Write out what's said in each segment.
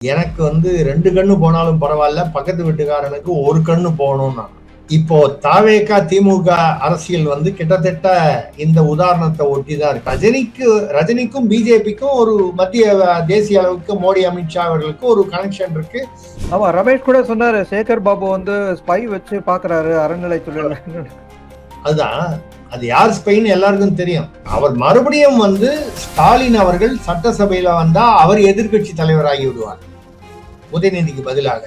எனக்கு வந்து 2 கண்ணு போனாலும் பரவாயில்ல, பக்கத்து வீட்டுக்காரனுக்கு 1 கண்ணு போகணும்னா. இப்போ தாவேகா திமுக அரசியல் வந்து கிட்டத்தட்ட இந்த உதாரணத்தை ஒட்டிதான் இருக்கு. ரஜினிக்கும் பிஜேபிக்கும் ஒரு மத்திய தேசிய அளவுக்கு மோடி அமித்ஷா அவர்களுக்கு ஒரு கனெக்ஷன் இருக்கு. ஆமா, ரமேஷ் கூட சொன்னாரு, சேகர் பாபு வந்து ஸ்பை வச்சு பாக்குறாரு அறநிலைத்துறையில. அதுதான், அது யார் ஸ்பைன்னு எல்லாருக்கும் தெரியும். அவர் மறுபடியும் வந்து ஸ்டாலின் அவர்கள் சட்டசபையில வந்தா அவர் எதிர்கட்சி தலைவராகி விடுவார் உதயநிதிக்கு பதிலாக.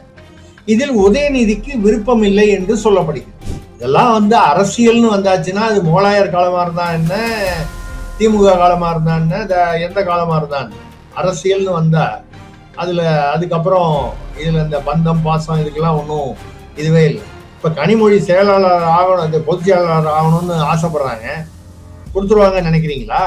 இதில் உதயநிதிக்கு விருப்பம் இல்லை என்று சொல்லப்படுகிறது. இதெல்லாம் வந்து அரசியல்னு வந்தாச்சுன்னா அது முகலாயர் காலமா இருந்தா என்ன, திமுக காலமா இருந்தா என்ன, எந்த காலமா இருந்தா அரசியல்னு வந்தா அதுக்கப்புறம் இதுல இந்த பந்தம் பாசம் இதுக்கெல்லாம் ஒன்றும் இதுவே இல்லை. இப்ப கனிமொழி செயலாளர் ஆகணும், இந்த பொதுச் செயலாளர் ஆகணும்னு ஆசைப்படுறாங்க, கொடுத்துருவாங்கன்னு நினைக்கிறீங்களா?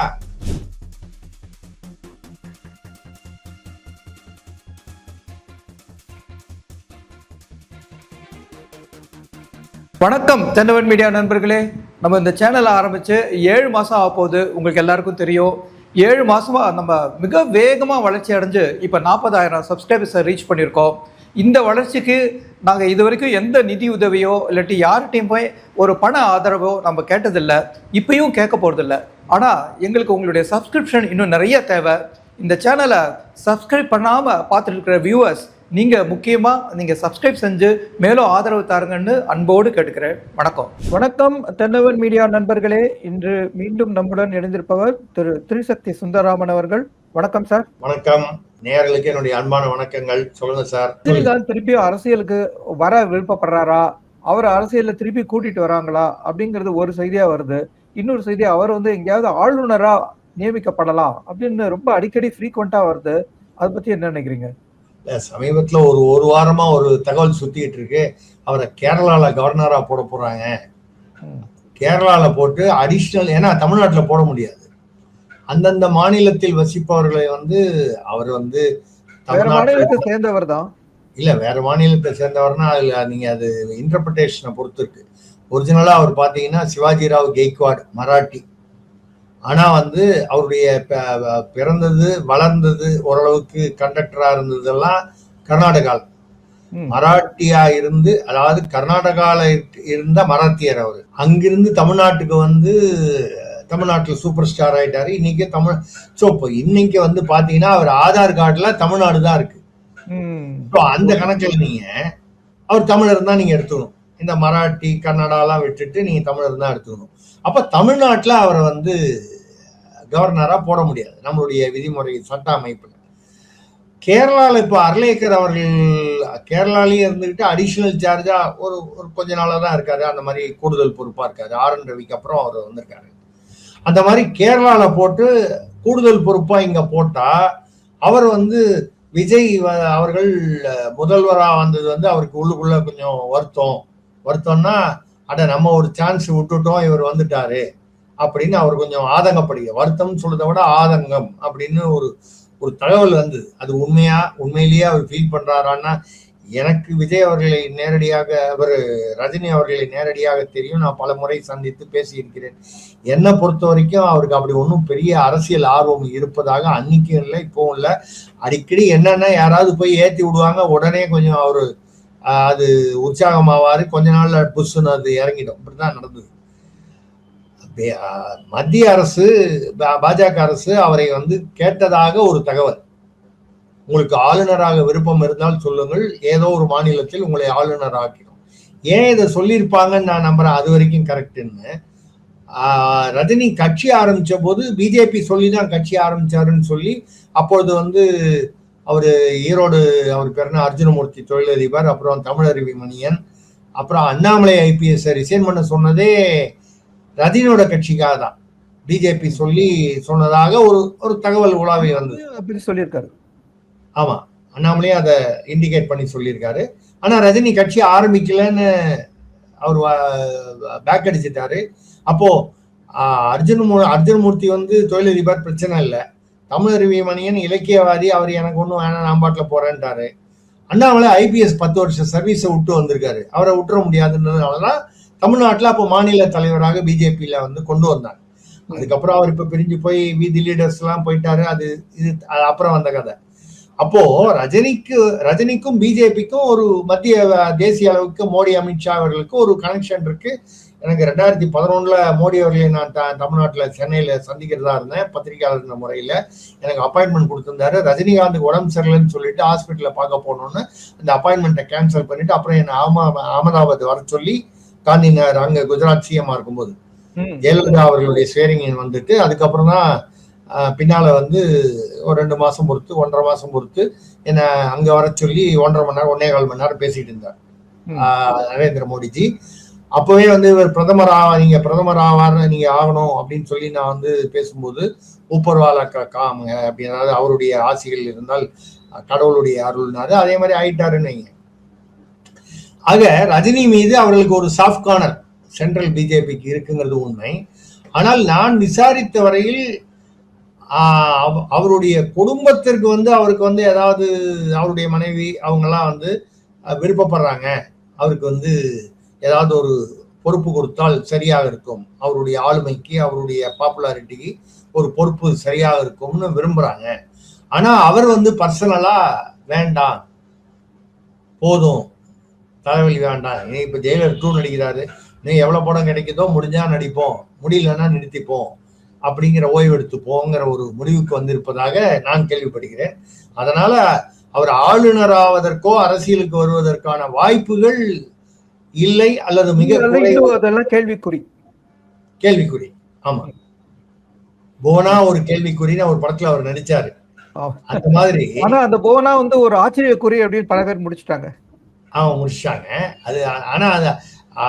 வணக்கம் தென்னவன் மீடியா நண்பர்களே. நம்ம இந்த சேனலை ஆரம்பிச்சு 7 மாசம் ஆக போகுது. உங்களுக்கு எல்லாருக்கும் தெரியும், 7 மாசமா நம்ம மிக வேகமாக வளர்ச்சி அடைஞ்சு இப்போ 40,000 சப்ஸ்கிரைபர்ஸை ரீச் பண்ணியிருக்கோம். இந்த வளர்ச்சிக்கு நாங்கள் இது வரைக்கும் எந்த நிதி உதவியோ இல்லாட்டி யார்கிட்டையும் போய் ஒரு பண ஆதரவோ நம்ம கேட்டதில்லை, இப்பயும் கேட்க போகிறதில்ல. ஆனால் எங்களுக்கு உங்களுடைய சப்ஸ்கிரிப்ஷன் இன்னும் நிறைய தேவை. இந்த சேனலை சப்ஸ்கிரைப் பண்ணாமல் பார்த்துட்டு இருக்கிற வியூவர்ஸ், நீங்கள் முக்கியமாக நீங்கள் சப்ஸ்கிரைப் செஞ்சு மேலும் ஆதரவு தாருங்கன்னு அன்போடு கேட்டுக்கிறேன். வணக்கம் தென்னவன் மீடியா நண்பர்களே. இன்று மீண்டும் நம்முடன் இணைந்திருப்பவர் திரு திரிசக்தி சுந்தரராமன் அவர்கள். வணக்கம் சார். வணக்கம் நேயர்களுக்கு என்னுடைய அன்பான வணக்கங்கள். சொல்லுங்க சார். ரஜினிகாந்த் திருப்பி அரசியலுக்கு வர விருப்பப்படுறாரா, அவர் அரசியல்ல திருப்பி கூட்டிட்டு வராங்களா அப்படிங்கிறது ஒரு செய்தியா வருது. இன்னொரு செய்தி, அவர் வந்து எங்கேயாவது ஆளுநரா நியமிக்கப்படலாம் அப்படின்னு ரொம்ப அடிக்கடி ஃப்ரீக்வெண்டா வருது. அதை பத்தி என்ன நினைக்கிறீங்க? சமீபத்துல ஒரு வாரமா ஒரு தகவல் சுத்திட்டு இருக்கு, அவரை கேரளால கவர்னரா போட போறாங்க. கேரளால போட்டு அடிஷனல், ஏன்னா தமிழ்நாட்டுல போட முடியாது, அந்தந்த மாநிலத்தில் வசிப்பவர்களை வந்து அவர் வந்து மாநிலத்தை சேர்ந்தவர் தான் இல்ல, வேற மாநிலத்தை சேர்ந்தவர்னா அதுல நீங்க அது இன்டர்பிரேஷனை பொறுத்து இருக்கு. ஒரிஜினலா அவர் பாத்தீங்கன்னா சிவாஜி ராவ் கெய்க்வாட், மராட்டி. ஆனா வந்து அவருடைய பிறந்தது வளர்ந்தது ஓரளவுக்கு கண்டக்டரா இருந்ததெல்லாம் கர்நாடகால. மராட்டியா இருந்து, அதாவது கர்நாடகால இருந்த மராத்தியர் அவர். அங்கிருந்து தமிழ்நாட்டுக்கு வந்து தமிழ்நாட்டுல சூப்பர் ஸ்டார் ஆயிட்டாரு. இன்னைக்கு இன்னைக்கு வந்து பாத்தீங்கன்னா அவர் ஆதார் கார்டுல தமிழ்நாடு தான் இருக்கு. அந்த கணக்குல நீங்க அவர் தமிழர் தான் நீங்க எடுத்துக்கணும். இந்த மராட்டி கன்னடாலாம் விட்டுட்டு நீங்க தமிழர் தான் எடுத்துக்கணும். அப்ப தமிழ்நாட்டுல அவரை வந்து கவர்னரா போட முடியாது நம்மளுடைய விதிமுறை சட்ட அமைப்புல. கேரளால இப்ப அர்லேக்கர் அவர்கள் கேரளாலேயே இருந்துகிட்டு அடிஷனல் சார்ஜா ஒரு கொஞ்ச நாளா தான் இருக்காரு. அந்த மாதிரி கூடுதல் பொறுப்பா இருக்காரு. RN ரவிக்கு அப்புறம் அவர் வந்திருக்காரு. அந்த மாதிரி கேரளால போட்டு கூடுதல் பொறுப்பா இங்க போட்டா, அவர் வந்து விஜய் அவர்கள் முதல்வரா வந்தது வந்து அவருக்கு உள்ளுக்குள்ள கொஞ்சம் வருத்தம்னா, அட நம்ம ஒரு சான்ஸ் விட்டுட்டோம், இவர் வந்துட்டாரு அப்படின்னு அவர் கொஞ்சம் ஆதங்கப்படுகிற, வருத்தம் சொல்றதை விட ஆதங்கம் அப்படின்னு ஒரு தகவல் வந்தது. அது உண்மையிலேயே அவர் ஃபீல் பண்றாரான்னா, எனக்கு விஜய் அவர்களை நேரடியாக, அவர் ரஜினி அவர்களை நேரடியாக தெரியும், நான் பல முறை சந்தித்து பேசியிருக்கிறேன். என்னை பொறுத்த வரைக்கும் அவருக்கு அப்படி ஒன்றும் பெரிய அரசியல் ஆர்வம் இருப்பதாக அன்னைக்கும் இல்லை, இப்பவும் இல்லை. அடிக்கடி என்னன்னா யாராவது போய் ஏற்றி விடுவாங்க, உடனே கொஞ்சம் அவரு அது உற்சாகமாவாரு, கொஞ்ச நாள்ல புஷ்ன்னு அது இறங்கிடும். இப்படிதான் நடந்தது. மத்திய அரசு, பாஜக அரசு அவரை வந்து கேட்டதாக ஒரு தகவல். உங்களுக்கு ஆளுநராக விருப்பம் இருந்தால் சொல்லுங்கள், ஏதோ ஒரு மாநிலத்தில் உங்களை ஆளுநர் ஆக்கிடும். ஏன் இதை சொல்லியிருப்பாங்கன்னு நான் நம்புறேன், அது வரைக்கும் கரெக்டுன்னு. ரஜினி கட்சி ஆரம்பிச்ச போது பிஜேபி சொல்லிதான் கட்சி ஆரம்பிச்சாருன்னு சொல்லி, அப்பொழுது வந்து அவரு ஈரோடு, அவர் பேருனா அர்ஜுனமூர்த்தி தொழிலதிபர், அப்புறம் தமிழருவி மணியன், அப்புறம் அண்ணாமலை IPS ரிசைன் பண்ண சொன்னதே ரஜினியோட கட்சிக்காக தான். பிஜேபி சொல்லி சொன்னதாக ஒரு தகவல் உலாவி வந்தது. அப்படி சொல்லியிருக்காரு. ஆமா, அண்ணாமலையே அதை இண்டிகேட் பண்ணி சொல்லியிருக்காரு. ஆனா ரஜினி கட்சி ஆரம்பிக்கலன்னு அவர் பேக் அடிச்சிட்டாரு. அப்போ அர்ஜுனமூர்த்தி வந்து தொழிலதிபர், பிரச்சனை இல்லை. தமிழருவி மணியன் இலக்கியவாதி, அவர் எனக்கு ஒன்றும் வேணாம், நான் பாட்டில் போறேன்ட்டாரு. அண்ணாமலை IPS 10 வருஷம் சர்வீஸை விட்டு வந்திருக்காரு, அவரை விட்டுற முடியாதுன்றதுனாலதான் தமிழ்நாட்டில் அப்போ மாநில தலைவராக பிஜேபியில வந்து கொண்டு வந்தாங்க. அதுக்கப்புறம் அவர் இப்ப பிரிஞ்சு போய் விதி லீடர்ஸ் எல்லாம் போயிட்டாரு. இது அப்புறம் வந்த கதை. அப்போ ரஜினிக்கும் பிஜேபிக்கும் ஒரு மத்திய தேசிய அளவுக்கு மோடி அமித்ஷா அவர்களுக்கு ஒரு கனெக்ஷன் இருக்கு. எனக்கு 2011 மோடி அவர்களை நான் தமிழ்நாட்டில் சென்னையில சந்திக்கிறதா இருந்தேன் பத்திரிகையாளர் முறையில. எனக்கு அப்பாயின்மெண்ட் கொடுத்திருந்தாரு. ரஜினிகாந்துக்கு உடம்பு சரியில்லைன்னு சொல்லிட்டு ஹாஸ்பிட்டல பார்க்க போகணும்னு அந்த அப்பாயின்மெண்ட்டை கேன்சல் பண்ணிட்டு அப்புறம் என்ன அகமதாபாத் வர சொல்லி காந்தி நகர் அங்க குஜராத் சிஎம்மா இருக்கும்போது ஜெயலலிதா அவர்களுடைய ஸ்வேரிங் வந்துட்டு அதுக்கப்புறம் தான் பின்னால வந்து ஒரு 2 மாசம் பொறுத்து 1.5 மாசம் பொறுத்து என்ன அங்க வர சொல்லி 1.5 மணி நேரம் 1.25 மணி நேரம் பேசிட்டு இருந்தார் நரேந்திர மோடிஜி. அப்பவே வந்து இவர் நீங்க பிரதமர் ஆவார் நீங்க ஆகணும் அப்படின்னு சொல்லி நான் வந்து பேசும்போது ஊப்பர்வாலா காமுங்க அப்படின்னாரு. அவருடைய ஆசைகள் இருந்தால் கடவுளுடைய அருள்னாரு. அதே மாதிரி ஆயிட்டாருன்னு வைங்க. ஆக ரஜினி மீது அவர்களுக்கு ஒரு சாஃப்ட் கார்னர் சென்ட்ரல் பிஜேபிக்கு இருக்குங்கிறது உண்மை. ஆனால் நான் விசாரித்த வரையில் அவருடைய குடும்பத்திற்கு வந்து அவருக்கு வந்து ஏதாவது அவருடைய மனைவி அவங்கெல்லாம் வந்து விருப்பப்படுறாங்க, அவருக்கு வந்து ஏதாவது ஒரு பொறுப்பு கொடுத்தால் சரியாக இருக்கும், அவருடைய ஆளுமைக்கு அவருடைய பாப்புலாரிட்டிக்கு ஒரு பொறுப்பு சரியாக இருக்கும்னு விரும்புறாங்க. ஆனா அவர் வந்து பர்சனலா வேண்டாம், போதும், தலைவலி வேண்டாம், நீ இப்ப ஜெயிலர் 2 நடிக்கிறாரு, நீ எவ்வளவு படம் கிடைக்குதோ முடிஞ்சா நடிப்போம், முடியலன்னா நிறுத்திப்போம், அப்படிங்கிற ஓய்வு எடுத்துப்போங்கிற ஒரு முடிவுக்கு வந்திருப்பதாக நான் கேள்விப்படுகிறேன். அதனால அவர் ஆளுநர் ஆவதற்கோ அரசியலுக்கு வருவதற்கான வாய்ப்புகள் இல்லை அல்லது மிக கேள்விக்குறி. ஆமா, போனா ஒரு கேள்விக்குறின்னு ஒரு படத்துல அவர் நடிச்சாரு. அந்த மாதிரி ஆனா அந்த போனா வந்து ஒரு ஆச்சரியக்குறி அப்படின்னு பல பேர் முடிச்சுட்டாங்க. முடிச்சாங்க அது. ஆனா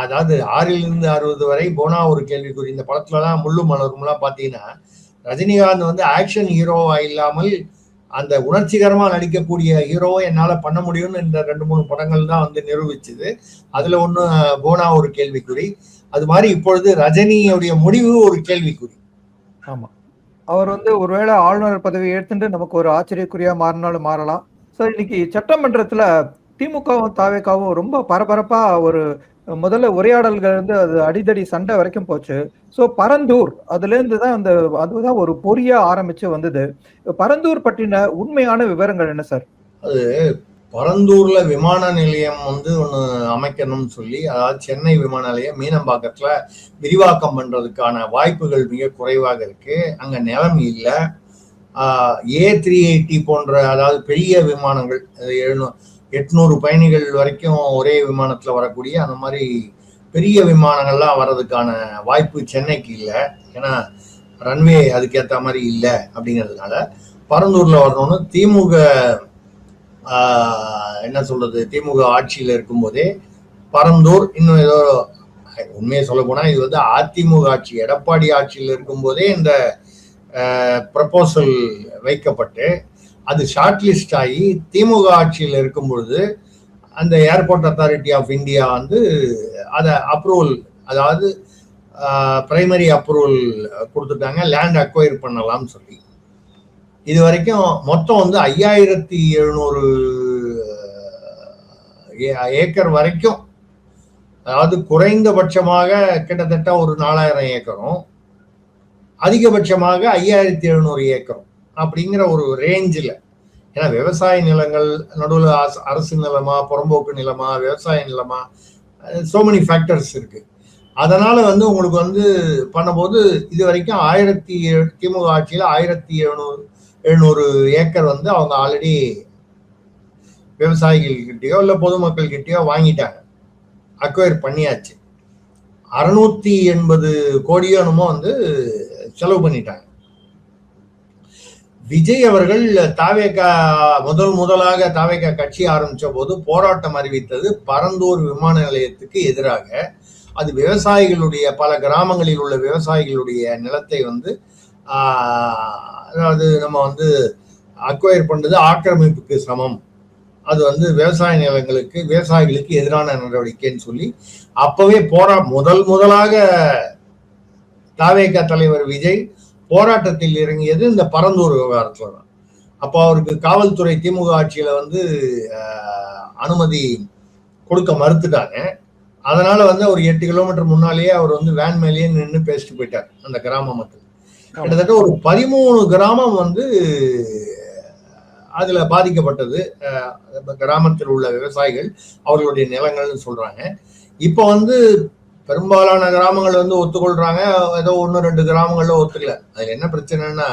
அதாவது 6லிருந்து 60 வரை போனா ஒரு கேள்விக்குறி. இந்த படத்துலலாம் முள்ளு மலரும்லாம் பாத்தீங்கன்னா ரஜினிகாந்த் வந்து ஆக்ஷன் ஹீரோவா இல்லாமல் அந்த உணர்ச்சிகரமா நடிக்கக்கூடிய ஹீரோவை என்னால பண்ண முடியும்னு இந்த 2-3 படங்கள் தான் வந்து நிரூபிச்சுது. அதுல ஒண்ணு போனா ஒரு கேள்விக்குறி. அது மாதிரி இப்பொழுது ரஜினியுடைய முடிவு ஒரு கேள்விக்குறி. ஆமா, அவர் வந்து ஒருவேளை ஆளுநர் பதவி ஏற்றுட்டு நமக்கு ஒரு ஆச்சரியக்குறியா மாறினாலும் மாறலாம். ஸோ இன்னைக்கு சட்டமன்றத்துல திமுகவும் தாவேக்காவும் ரொம்ப பரபரப்பா ஒரு முதல்ல உரையாடல்கள் வந்து அது அடிதடி சண்டை வரைக்கும் போச்சு. ஸோ பரந்தூர் அதுலேருந்து தான் அதுதான் ஒரு பொறியா ஆரம்பிச்சு வந்தது. பரந்தூர் பற்றின உண்மையான விவரங்கள் என்ன சார்? அது பரந்தூர்ல விமான நிலையம் வந்து ஒன்று அமைக்கணும்னு சொல்லி, அதாவது சென்னை விமான நிலையம் மீனம்பாக்கத்துல விரிவாக்கம் பண்றதுக்கான வாய்ப்புகள் மிக குறைவாக இருக்கு. அங்க நிலம் இல்லை. A380 போன்ற அதாவது பெரிய விமானங்கள் 800 பயணிகள் வரைக்கும் ஒரே விமானத்துல வரக்கூடிய அந்த மாதிரி பெரிய விமானங்கள்லாம் வர்றதுக்கான வாய்ப்பு சென்னைக்கு இல்லை. ஏன்னா ரன்வே அதுக்கேற்ற மாதிரி இல்லை. அப்படிங்கிறதுனால பரந்தூர்ல வரணும்னு திமுக என்ன சொல்றது, திமுக ஆட்சியில இருக்கும்போதே பரந்தூர் இன்னும் ஏதோ உண்மையை சொல்ல போனா இது வந்து அதிமுக ஆட்சி எடப்பாடி ஆட்சியில் இருக்கும்போதே இந்த ப்ரப்போசல் வைக்கப்பட்டு அது ஷார்ட் லிஸ்ட் ஆகி திமுக ஆட்சியில் இருக்கும் பொழுது அந்த ஏர்போர்ட் அத்தாரிட்டி ஆஃப் இந்தியா வந்து அதை அப்ரூவல், அதாவது பிரைமரி அப்ரூவல் கொடுத்துட்டாங்க, லேண்ட் அக்வயர் பண்ணலாம்னு சொல்லி. இது வரைக்கும் மொத்தம் வந்து 5700 ஏக்கர் வரைக்கும், அதாவது குறைந்தபட்சமாக கிட்டத்தட்ட ஒரு 4000 ஏக்கரும் அதிகபட்சமாக 5700 ஏக்கரும் அப்படிங்கிற ஒரு ரேஞ்சில். ஏன்னா விவசாய நிலங்கள் நடுவில் அரசு நிலமா புறம்போக்கு நிலமா விவசாய நிலமா சோ மெனி ஃபேக்டர்ஸ் இருக்கு. அதனால வந்து உங்களுக்கு வந்து பண்ணும்போது இது வரைக்கும் திமுக ஆட்சியில் 1700 ஏக்கர் வந்து அவங்க ஆல்ரெடி விவசாயிகள்கிட்டயோ இல்லை பொதுமக்கள் கிட்டயோ வாங்கிட்டாங்க, அக்வயர் பண்ணியாச்சு. 680 கோடியோ என்னமோ வந்து செலவு பண்ணிட்டாங்க. விஜய் அவர்கள் தாவேகா முதலாக தாவேகா கட்சி ஆரம்பிச்ச போது போராட்டம் அறிவித்தது பரந்தூர் விமான நிலையத்துக்கு எதிராக. அது விவசாயிகளுடைய பல கிராமங்களில் உள்ள விவசாயிகளுடைய நிலத்தை வந்து அதாவது நம்ம வந்து அக்வயர் பண்றது ஆக்கிரமிப்புக்கு சமம், அது வந்து விவசாய நிலங்களுக்கு விவசாயிகளுக்கு எதிரான நடவடிக்கைன்னு சொல்லி அப்பவே முதலாக தாவேகா தலைவர் விஜய் போராட்டத்தில் இறங்கியது இந்த பரந்தூர் விவகாரத்துல தான். அப்போ அவருக்கு காவல்துறை திமுக ஆட்சியில வந்து அனுமதி கொடுக்க மறுத்துட்டாங்க. அதனால வந்து ஒரு 8 கிலோமீட்டர் முன்னாலேயே அவர் வந்து வேன் மேலேயே நின்று பேசிட்டு போயிட்டார் அந்த கிராம மக்கள். கிட்டத்தட்ட ஒரு 13 கிராமம் வந்து அதுல பாதிக்கப்பட்டது கிராமத்தில் உள்ள விவசாயிகள், அவர்களுடைய நிலங்கள்னு சொல்றாங்க. இப்ப வந்து பெரும்பாலான கிராமங்கள் வந்து ஒத்துக்கொள்றாங்க, ஏதோ 1-2 கிராமங்கள்ல ஒத்துக்கல. அதுல என்ன பிரச்சனைன்னா,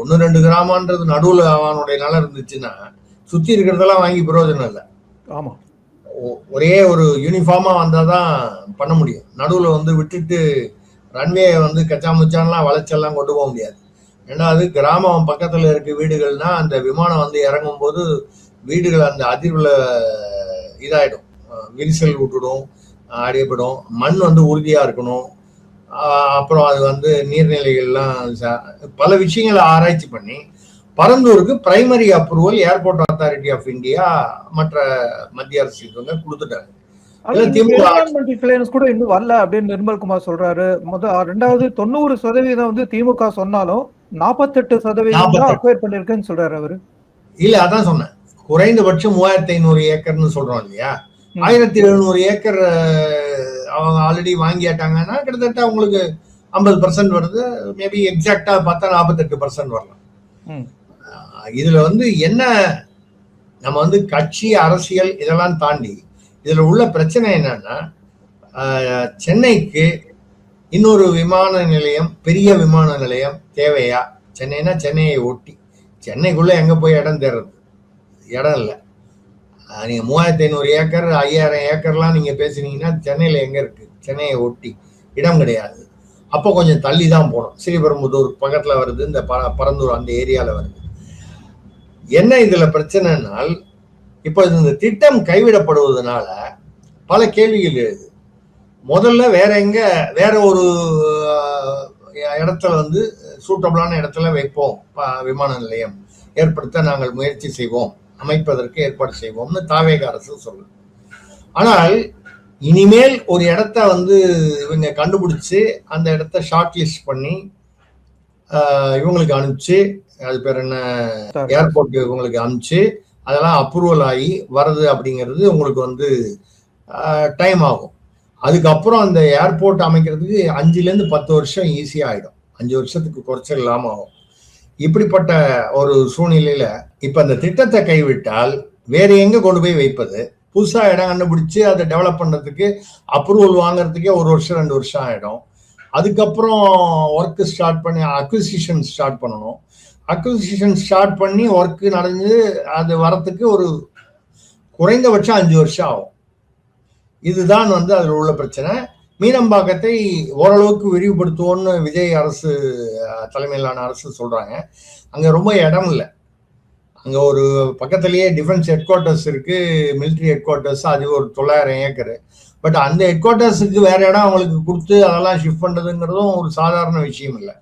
1-2 கிராமன்றது நடுவுல அவனுடைய நிலம் இருந்துச்சுன்னா சுத்தி இருக்கிறதெல்லாம் வாங்கி பிரயோஜனம் இல்லை. ஆமா, ஒரே ஒரு யூனிஃபார்மா வந்தாதான் பண்ண முடியும். நடுவுல வந்து விட்டுட்டு ரன்வே வந்து கச்சா முச்சான்லாம் வளைச்செல்லாம் கொண்டு போக முடியாது. ரெண்டாவது, கிராமம் பக்கத்துல இருக்க வீடுகள்னா அந்த விமானம் வந்து இறங்கும் போது வீடுகள் அந்த அதிர்வுல இதாயிடும், விரிசல் விட்டுடும், அடிபடும். மண் வந்து உறுதியா இருக்கணும். அப்புறம் அது வந்து நீர்நிலைகள்லாம் பல விஷயங்களை ஆராய்ச்சி பண்ணி பரந்தூருக்கு primary approval airport authority of India மற்ற மத்திய அரசு கொடுத்துட்டாங்க. கூட இன்னும் வரல அப்படின்னு நிர்மல்குமார் சொல்றாரு. ரெண்டாவது 90% வந்து திமுக சொன்னாலும் 48% அக்வயர் பண்ணிருக்குன்னு சொல்றாரு அவரு. இல்ல, அதான் சொன்னேன், குறைந்தபட்சம் 3500 ஏக்கர்னு சொல்றோம் இல்லையா. 1700 ஏக்கர் அவங்க ஆல்ரெடி வாங்கிட்டாங்கன்னா கிட்டத்தட்ட உங்களுக்கு 50% வருது. மேபி எக்ஸாக்டா பார்த்தா 48% வரலாம். இதுல வந்து என்ன, நம்ம வந்து கட்சி அரசியல் இதெல்லாம் தாண்டி இதுல உள்ள பிரச்சனை என்னன்னா, சென்னைக்கு இன்னொரு விமான நிலையம், பெரிய விமான நிலையம் தேவையா? சென்னைனா சென்னையை ஒட்டி, சென்னைக்குள்ள எங்க போய் இடம் தேர்றது? இடம் இல்லை. நீங்க 3500 ஏக்கர் 5000 ஏக்கர்லாம் நீங்க பேசுனீங்கன்னா சென்னையில எங்க இருக்கு? சென்னையை ஒட்டி இடம் கிடையாது. அப்போ கொஞ்சம் தள்ளி தான் போகணும். ஸ்ரீபெரும்புதூர் பக்கத்துல வருது, இந்த பரந்தூர் அந்த ஏரியால வருது. என்ன இதுல பிரச்சனைனால், இப்போ இந்த திட்டம் கைவிடப்படுவதனால பல கேள்விகள் எழுது. முதல்ல வேற ஒரு இடத்துல வந்து சூட்டபிளான இடத்துல வைப்போம், விமான நிலையம் ஏற்படுத்த நாங்கள் முயற்சி செய்வோம், அமைப்பதற்கு ஏற்பாடு செய்வோம்னு தாவேக அரசு சொல்லுது. ஆனால் இனிமேல் ஒரு இடத்த வந்து இவங்க கண்டுபிடிச்சு அந்த இடத்த ஷார்ட் லிஸ்ட் பண்ணி இவங்களுக்கு அனுப்பிச்சு, அது பேர் என்ன, ஏர்போர்ட் இவங்களுக்கு அனுப்பிச்சு அதெல்லாம் அப்ரூவல் ஆகி வருது அப்படிங்கிறது உங்களுக்கு வந்து டைம் ஆகும். அதுக்கப்புறம் அந்த ஏர்போர்ட் அமைக்கிறதுக்கு 5-10 வருஷம் ஈஸியா ஆயிடும். 5 வருஷத்துக்கு குறைச்சல் இல்லாம ஆகும். இப்படிப்பட்ட ஒரு சூழ்நிலையில இப்ப அந்த திட்டத்தை கைவிட்டால் வேற எங்க கொண்டு போய் வைப்பது? புதுசா இடம் கண்டுபிடிச்சு அதை டெவலப் பண்றதுக்கு அப்ரூவல் வாங்குறதுக்கே 1 வருஷம் 2 வருஷம் ஆயிடும். அதுக்கப்புறம் ஒர்க் ஸ்டார்ட் பண்ணி அக்விசிஷன் ஸ்டார்ட் பண்ணணும். அக்விசிஷன் ஸ்டார்ட் பண்ணி ஒர்க் நடந்து அது வரத்துக்கு ஒரு குறைந்தபட்சம் 5 வருஷம் ஆகும். இதுதான் வந்து அதில் உள்ள பிரச்சனை. மீனம்பாக்கத்தை ஓரளவுக்கு விரிவுபடுத்துவோன்னு விஜய் அரசு தலைமையிலான அரசு சொல்றாங்க. அங்க ரொம்ப இடம் இல்லை. அங்க ஒரு பக்கத்திலேயே டிஃபென்ஸ் ஹெட் குவார்ட்டர்ஸ் இருக்கு, மிலிட்ரி ஹெட் குவார்ட்டர்ஸ், அது ஒரு 900 ஏக்கர். பட் அந்த ஹெட் குவார்ட்டர்ஸுக்கு வேற இடம் அவங்களுக்கு கொடுத்து அதெல்லாம் ஷிஃப்ட் பண்றதுங்கிறதும் ஒரு சாதாரண விஷயம் இல்லை.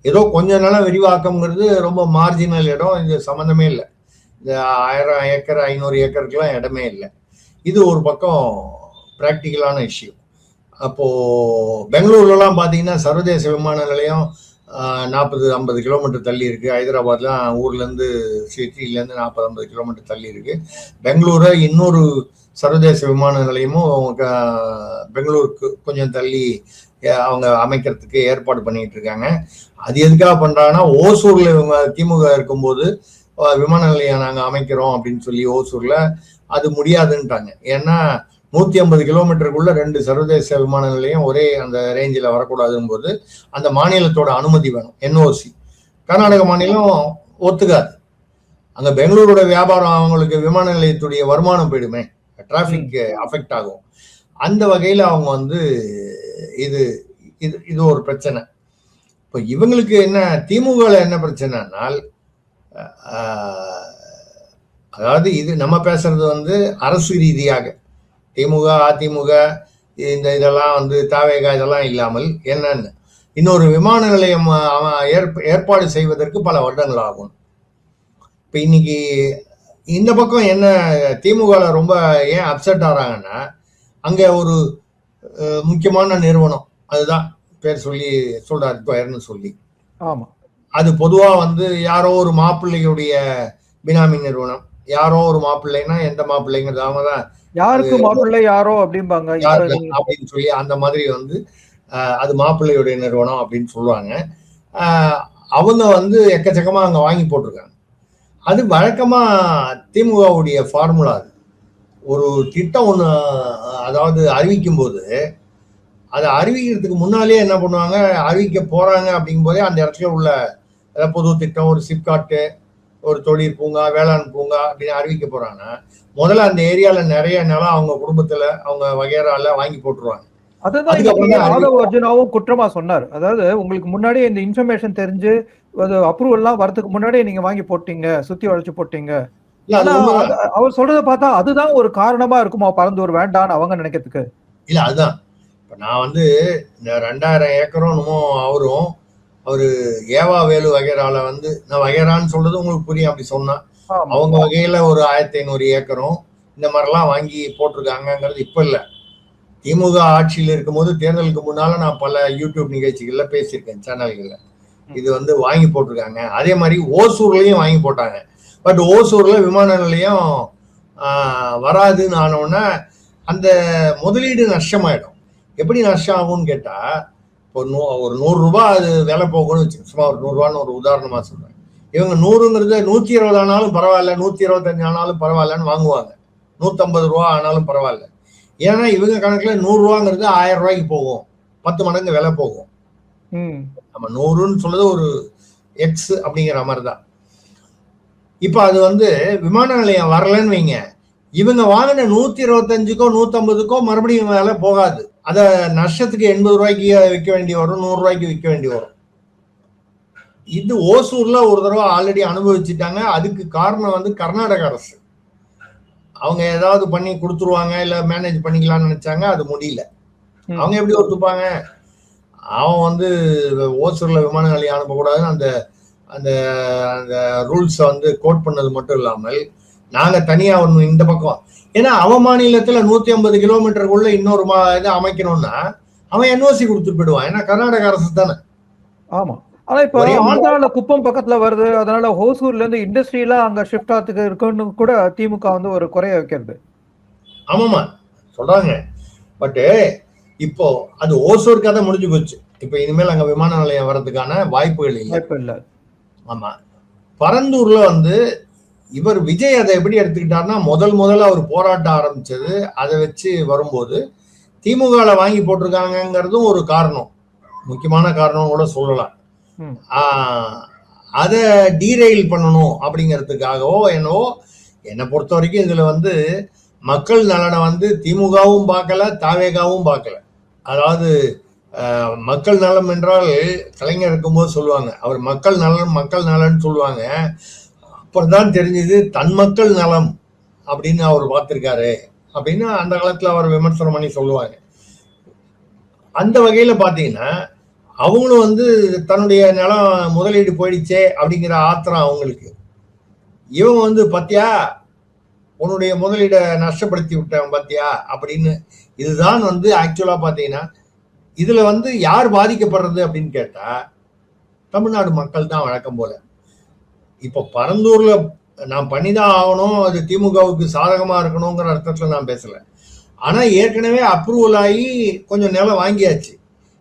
ஏதோ கொஞ்ச நாளம் விரிவாக்கம்ங்கிறது ரொம்ப மார்ஜினல் இடம், இது சம்மந்தமே இல்லை. இந்த 1000 ஏக்கர் 500 ஏக்கருக்குலாம் இடமே இல்லை. இது ஒரு பக்கம் பிராக்டிக்கலான இஷ்யூ. அப்போ பெங்களூர்லாம் பார்த்தீங்கன்னா சர்வதேச விமான நிலையம் 40-50 கிலோமீட்டர் தள்ளி இருக்கு. ஹைதராபாத்லாம் ஊர்லேருந்து சிட்டிலேருந்து 40-50 கிலோமீட்டர் தள்ளி இருக்கு. பெங்களூரை இன்னொரு சர்வதேச விமான நிலையமும் பெங்களூருக்கு கொஞ்சம் தள்ளி அவங்க அமைக்கிறதுக்கு ஏற்பாடு பண்ணிட்டு இருக்காங்க. அது எதுக்காக பண்றாங்கன்னா, ஓசூர்ல இவங்க திமுக இருக்கும்போது விமான நிலையம் நாங்க அமைக்கிறோம் அப்படின்னு சொல்லி ஓசூர்ல அது முடியாதுன்ட்டாங்க. ஏன்னா 150 கிலோமீட்டருக்குள்ள 2 சர்வதேச விமான நிலையம் ஒரே அந்த ரேஞ்சில் வரக்கூடாதும் போது அந்த மாநிலத்தோட அனுமதி வேணும், என்ஓசி. கர்நாடக மாநிலம் ஒத்துக்காது. அங்க பெங்களூரோட வியாபாரம், அவங்களுக்கு விமான நிலையத்துடைய வருமானம் போயிடுமே, டிராபிக் அஃபெக்ட் ஆகும். அந்த வகையில அவங்க வந்து இது இது இது ஒரு பிரச்சனை. இப்போ இவங்களுக்கு என்ன, திமுக என்ன பிரச்சனைனால், அதாவது இது நம்ம பேசுறது வந்து அரசு ரீதியாக திமுக அதிமுக இதெல்லாம் வந்து தாவேகா இதெல்லாம் இல்லாமல் என்னன்னு இன்னொரு விமான நிலையம் ஏற்பாடு செய்வதற்கு பல வருடங்கள் ஆகும். இப்ப இன்னைக்கு இந்த பக்கம் என்ன திமுக ரொம்ப ஏன் அப்செட் ஆறாங்கன்னா, அங்க ஒரு முக்கியமான நிறுவனம், அதுதான் பேர் சொல்லி சொல்றாரு சொல்லி, ஆமா, அது பொதுவா வந்து யாரோ ஒரு மாப்பிள்ளையுடைய பினாமி நிறுவனம். யாரோ ஒரு மாப்பிள்ளைன்னா எந்த மாப்பிள்ளைங்கிறது அவங்க தான், யாருக்கு மாப்பிள்ளை யாரோ அப்படிம்பாங்க அப்படின்னு சொல்லி அந்த மாதிரி வந்து அது மாப்பிள்ளையுடைய நிறுவனம் அப்படின்னு சொல்லுவாங்க. அவங்க வந்து எக்கச்சக்கமா அங்க வாங்கி போட்டிருக்காங்க. அது வழக்கமா திமுகவுடைய ஃபார்முலா. அது ஒரு திட்டம் ஒண்ணு, அதாவது அறிவிக்கும் போது அதை அறிவிக்கிறதுக்கு முன்னாலேயே என்ன பண்ணுவாங்க, அறிவிக்க போறாங்க அப்படிங்கும் போதே அந்த இடத்துல உள்ள பொது திட்டம், ஒரு சிப்காட்டு, ஒரு தொழில் பூங்கா, வேளாண் பூங்கா அப்படின்னு அறிவிக்க போறாங்கன்னா முதல்ல அந்த ஏரியால நிறைய நிலம் அவங்க குடும்பத்துல அவங்க வகையறால வாங்கி போட்டுருவாங்க. அதுதான் அதுக்கப்புறம் தான் ஆதவ அர்ஜுனாவும் குற்றமா சொன்னார். அதாவது உங்களுக்கு முன்னாடியே இந்த இன்ஃபர்மேஷன் தெரிஞ்சு அப்ரூவல்லாம் வரதுக்கு முன்னாடியே நீங்க வாங்கி போட்டீங்க, சுத்தி வளைச்சு போட்டீங்க. ஆனா அவர் சொல்றதை பார்த்தா அதுதான் ஒரு காரணமா இருக்குமா பரந்தூர் வேண்டான்னு அவங்க நினைக்கிறதுக்கு? இல்ல அதுதான் இப்ப நான் வந்து இந்த 2000 ஏக்கரும் அவரும் அவரு ஏவா வேலு வகைரால வந்து, நான் வகைரான்னு சொல்றது உங்களுக்கு புரியும் அப்படி சொன்னா, அவங்க வகையில ஒரு 1500 ஏக்கரும் இந்த மாதிரிலாம் வாங்கி போட்டிருக்காங்கிறது இப்ப இல்ல. திமுக ஆட்சியில் இருக்கும்போது தேர்தலுக்கு முன்னால நான் பல யூடியூப் நிகழ்ச்சிகள்ல பேசியிருக்கேன், சேனல்கள்ல. இது வந்து வாங்கி போட்டிருக்காங்க. அதே மாதிரி ஓசூர்லயும் வாங்கி போட்டாங்க. பட் ஓசூர்ல விமான நிலையம் வராதுன்னு ஆனோன்னா அந்த முதலீடு நஷ்டமாயிடும். எப்படி நஷ்டம் ஆகும்னு கேட்டா, இப்போ ஒரு 100 ரூபாய் அது விலை போகணும்னு வச்சு, சும்மா ஒரு 100 ரூபான்னு ஒரு உதாரணமா சொல்றேன். இவங்க 100ங்கிறத 120 ஆனாலும் பரவாயில்ல, 125 ஆனாலும் பரவாயில்லன்னு வாங்குவாங்க. 150 ரூபா ஆனாலும் பரவாயில்ல. ஏன்னா இவங்க கணக்குல 100 ரூபாங்கிறது 1000 ரூபாய்க்கு போகும், 10 மடங்கு விலை போகும். நம்ம 100ன்னு சொல்றது ஒரு எக்ஸ் அப்படிங்கிற மாதிரிதான். இப்ப அது வந்து விமான நிலையம் வரலன்னு வைங்க, இவங்க வாங்கின 125க்கோ 150க்கோ மறுபடியும் விலை போகாது. அத நஷ்டத்துக்கு 80 ரூபாய்க்கு விற்க வேண்டி வரும், 100 ரூபாய்க்கு விற்க வேண்டி வரும். இது ஓசூர்ல ஒரு தடவை ஆல்ரெடி அனுபவிச்சுட்டாங்க. அதுக்கு காரணம் வந்து கர்நாடக அரசு. அவங்க ஏதாவது பண்ணி கொடுத்துருவாங்க, இல்ல மேனேஜ் பண்ணிக்கலாம்னு நினைச்சாங்க, அது முடியல. அவங்க எப்படி ஒத்துப்பாங்க? அவன் வந்து ஓசூர்ல விமான நிலையம் அனுப்பக்கூடாதுன்னு அந்த அந்த அந்த ரூல்ஸை வந்து கோட் பண்ணது மட்டும் இல்லாமல், நாங்க தனியா ஒண்ணு இந்த பக்கம், ஏன்னா அவன் மாநிலத்துல 150 கிலோமீட்டருக்குள்ள இன்னொரு இதை அமைக்கணும்னா அவன் என்ஓசி கொடுத்துட்டு போயிடுவான். ஏன்னா கர்நாடக அரசு தானே. ஆமா. ஆனா இப்ப ஆந்திரால குப்பம் பக்கத்துல வருது, அதனால ஹோசூர்ல இருந்து இண்டஸ்ட்ரியெல்லாம் அங்க ஷிஃப்ட் ஆகிறதுக்கு இருக்குன்னு கூட திமுக வந்து ஒரு குறைய வைக்கிறது. ஆமாமா சொல்றாங்க. பட் இப்போ அது ஓசூர் கதை முடிஞ்சு போச்சு. இப்ப இனிமேல் அங்க விமான நிலையம் வர்றதுக்கான வாய்ப்புகள் இல்லை. ஆமா. பரந்தூர்ல வந்து இவர் விஜய் அதை எப்படி எடுத்துக்கிட்டாருன்னா, முதல்ல அவர் போராட்டம் ஆரம்பிச்சது அதை வச்சு வரும்போது திமுகல வாங்கி போட்டிருக்காங்கிறதும் ஒரு காரணம், முக்கியமான காரணம் கூட சொல்லலாம். அதை டீரெயில் பண்ணணும் அப்படிங்கிறதுக்காகவோ என்னவோ, என்னை பொறுத்த வரைக்கும் இதுல வந்து மக்கள் நலனை வந்து திமுகவும் பார்க்கல, தாவேகாவும் பார்க்கல. அதாவது மக்கள் நலம் என்றால் கலைஞர் இருக்கும்போது சொல்லுவாங்க, அவர் மக்கள் நலன் சொல்லுவாங்க. அப்பதான் தெரிஞ்சது தன் மக்கள் நலம் அப்படின்னு அவர் பார்த்திருக்காரு அப்படின்னு அந்த காலத்துல அவர் விமர்சனம் பண்ணி சொல்லுவாங்க. அந்த வகையில பாத்தீங்கன்னா அவங்களும் வந்து தன்னுடைய நிலம் முதலீடு போயிடுச்சே அப்படிங்கிற ஆத்திரம் அவங்களுக்கு. இவங்க வந்து பத்தியா உன்னுடைய முதலீட நஷ்டப்படுத்தி விட்டவன் பத்தியா அப்படின்னு. இதுதான் வந்து ஆக்சுவலா பாத்தீங்கன்னா இதுல வந்து யார் பாதிக்கப்படுறது அப்படின்னு கேட்டா தமிழ்நாடு மக்கள் தான் வழக்கம் போல. இப்ப பரந்தூர்ல நான் பண்ணிதான் ஆகணும், அது திமுகவுக்கு சாதகமா இருக்கணுங்கிற அர்த்தத்துல நான் பேசல. ஆனா ஏற்கனவே அப்ரூவல் ஆகி கொஞ்சம் நிலம் வாங்கியாச்சு.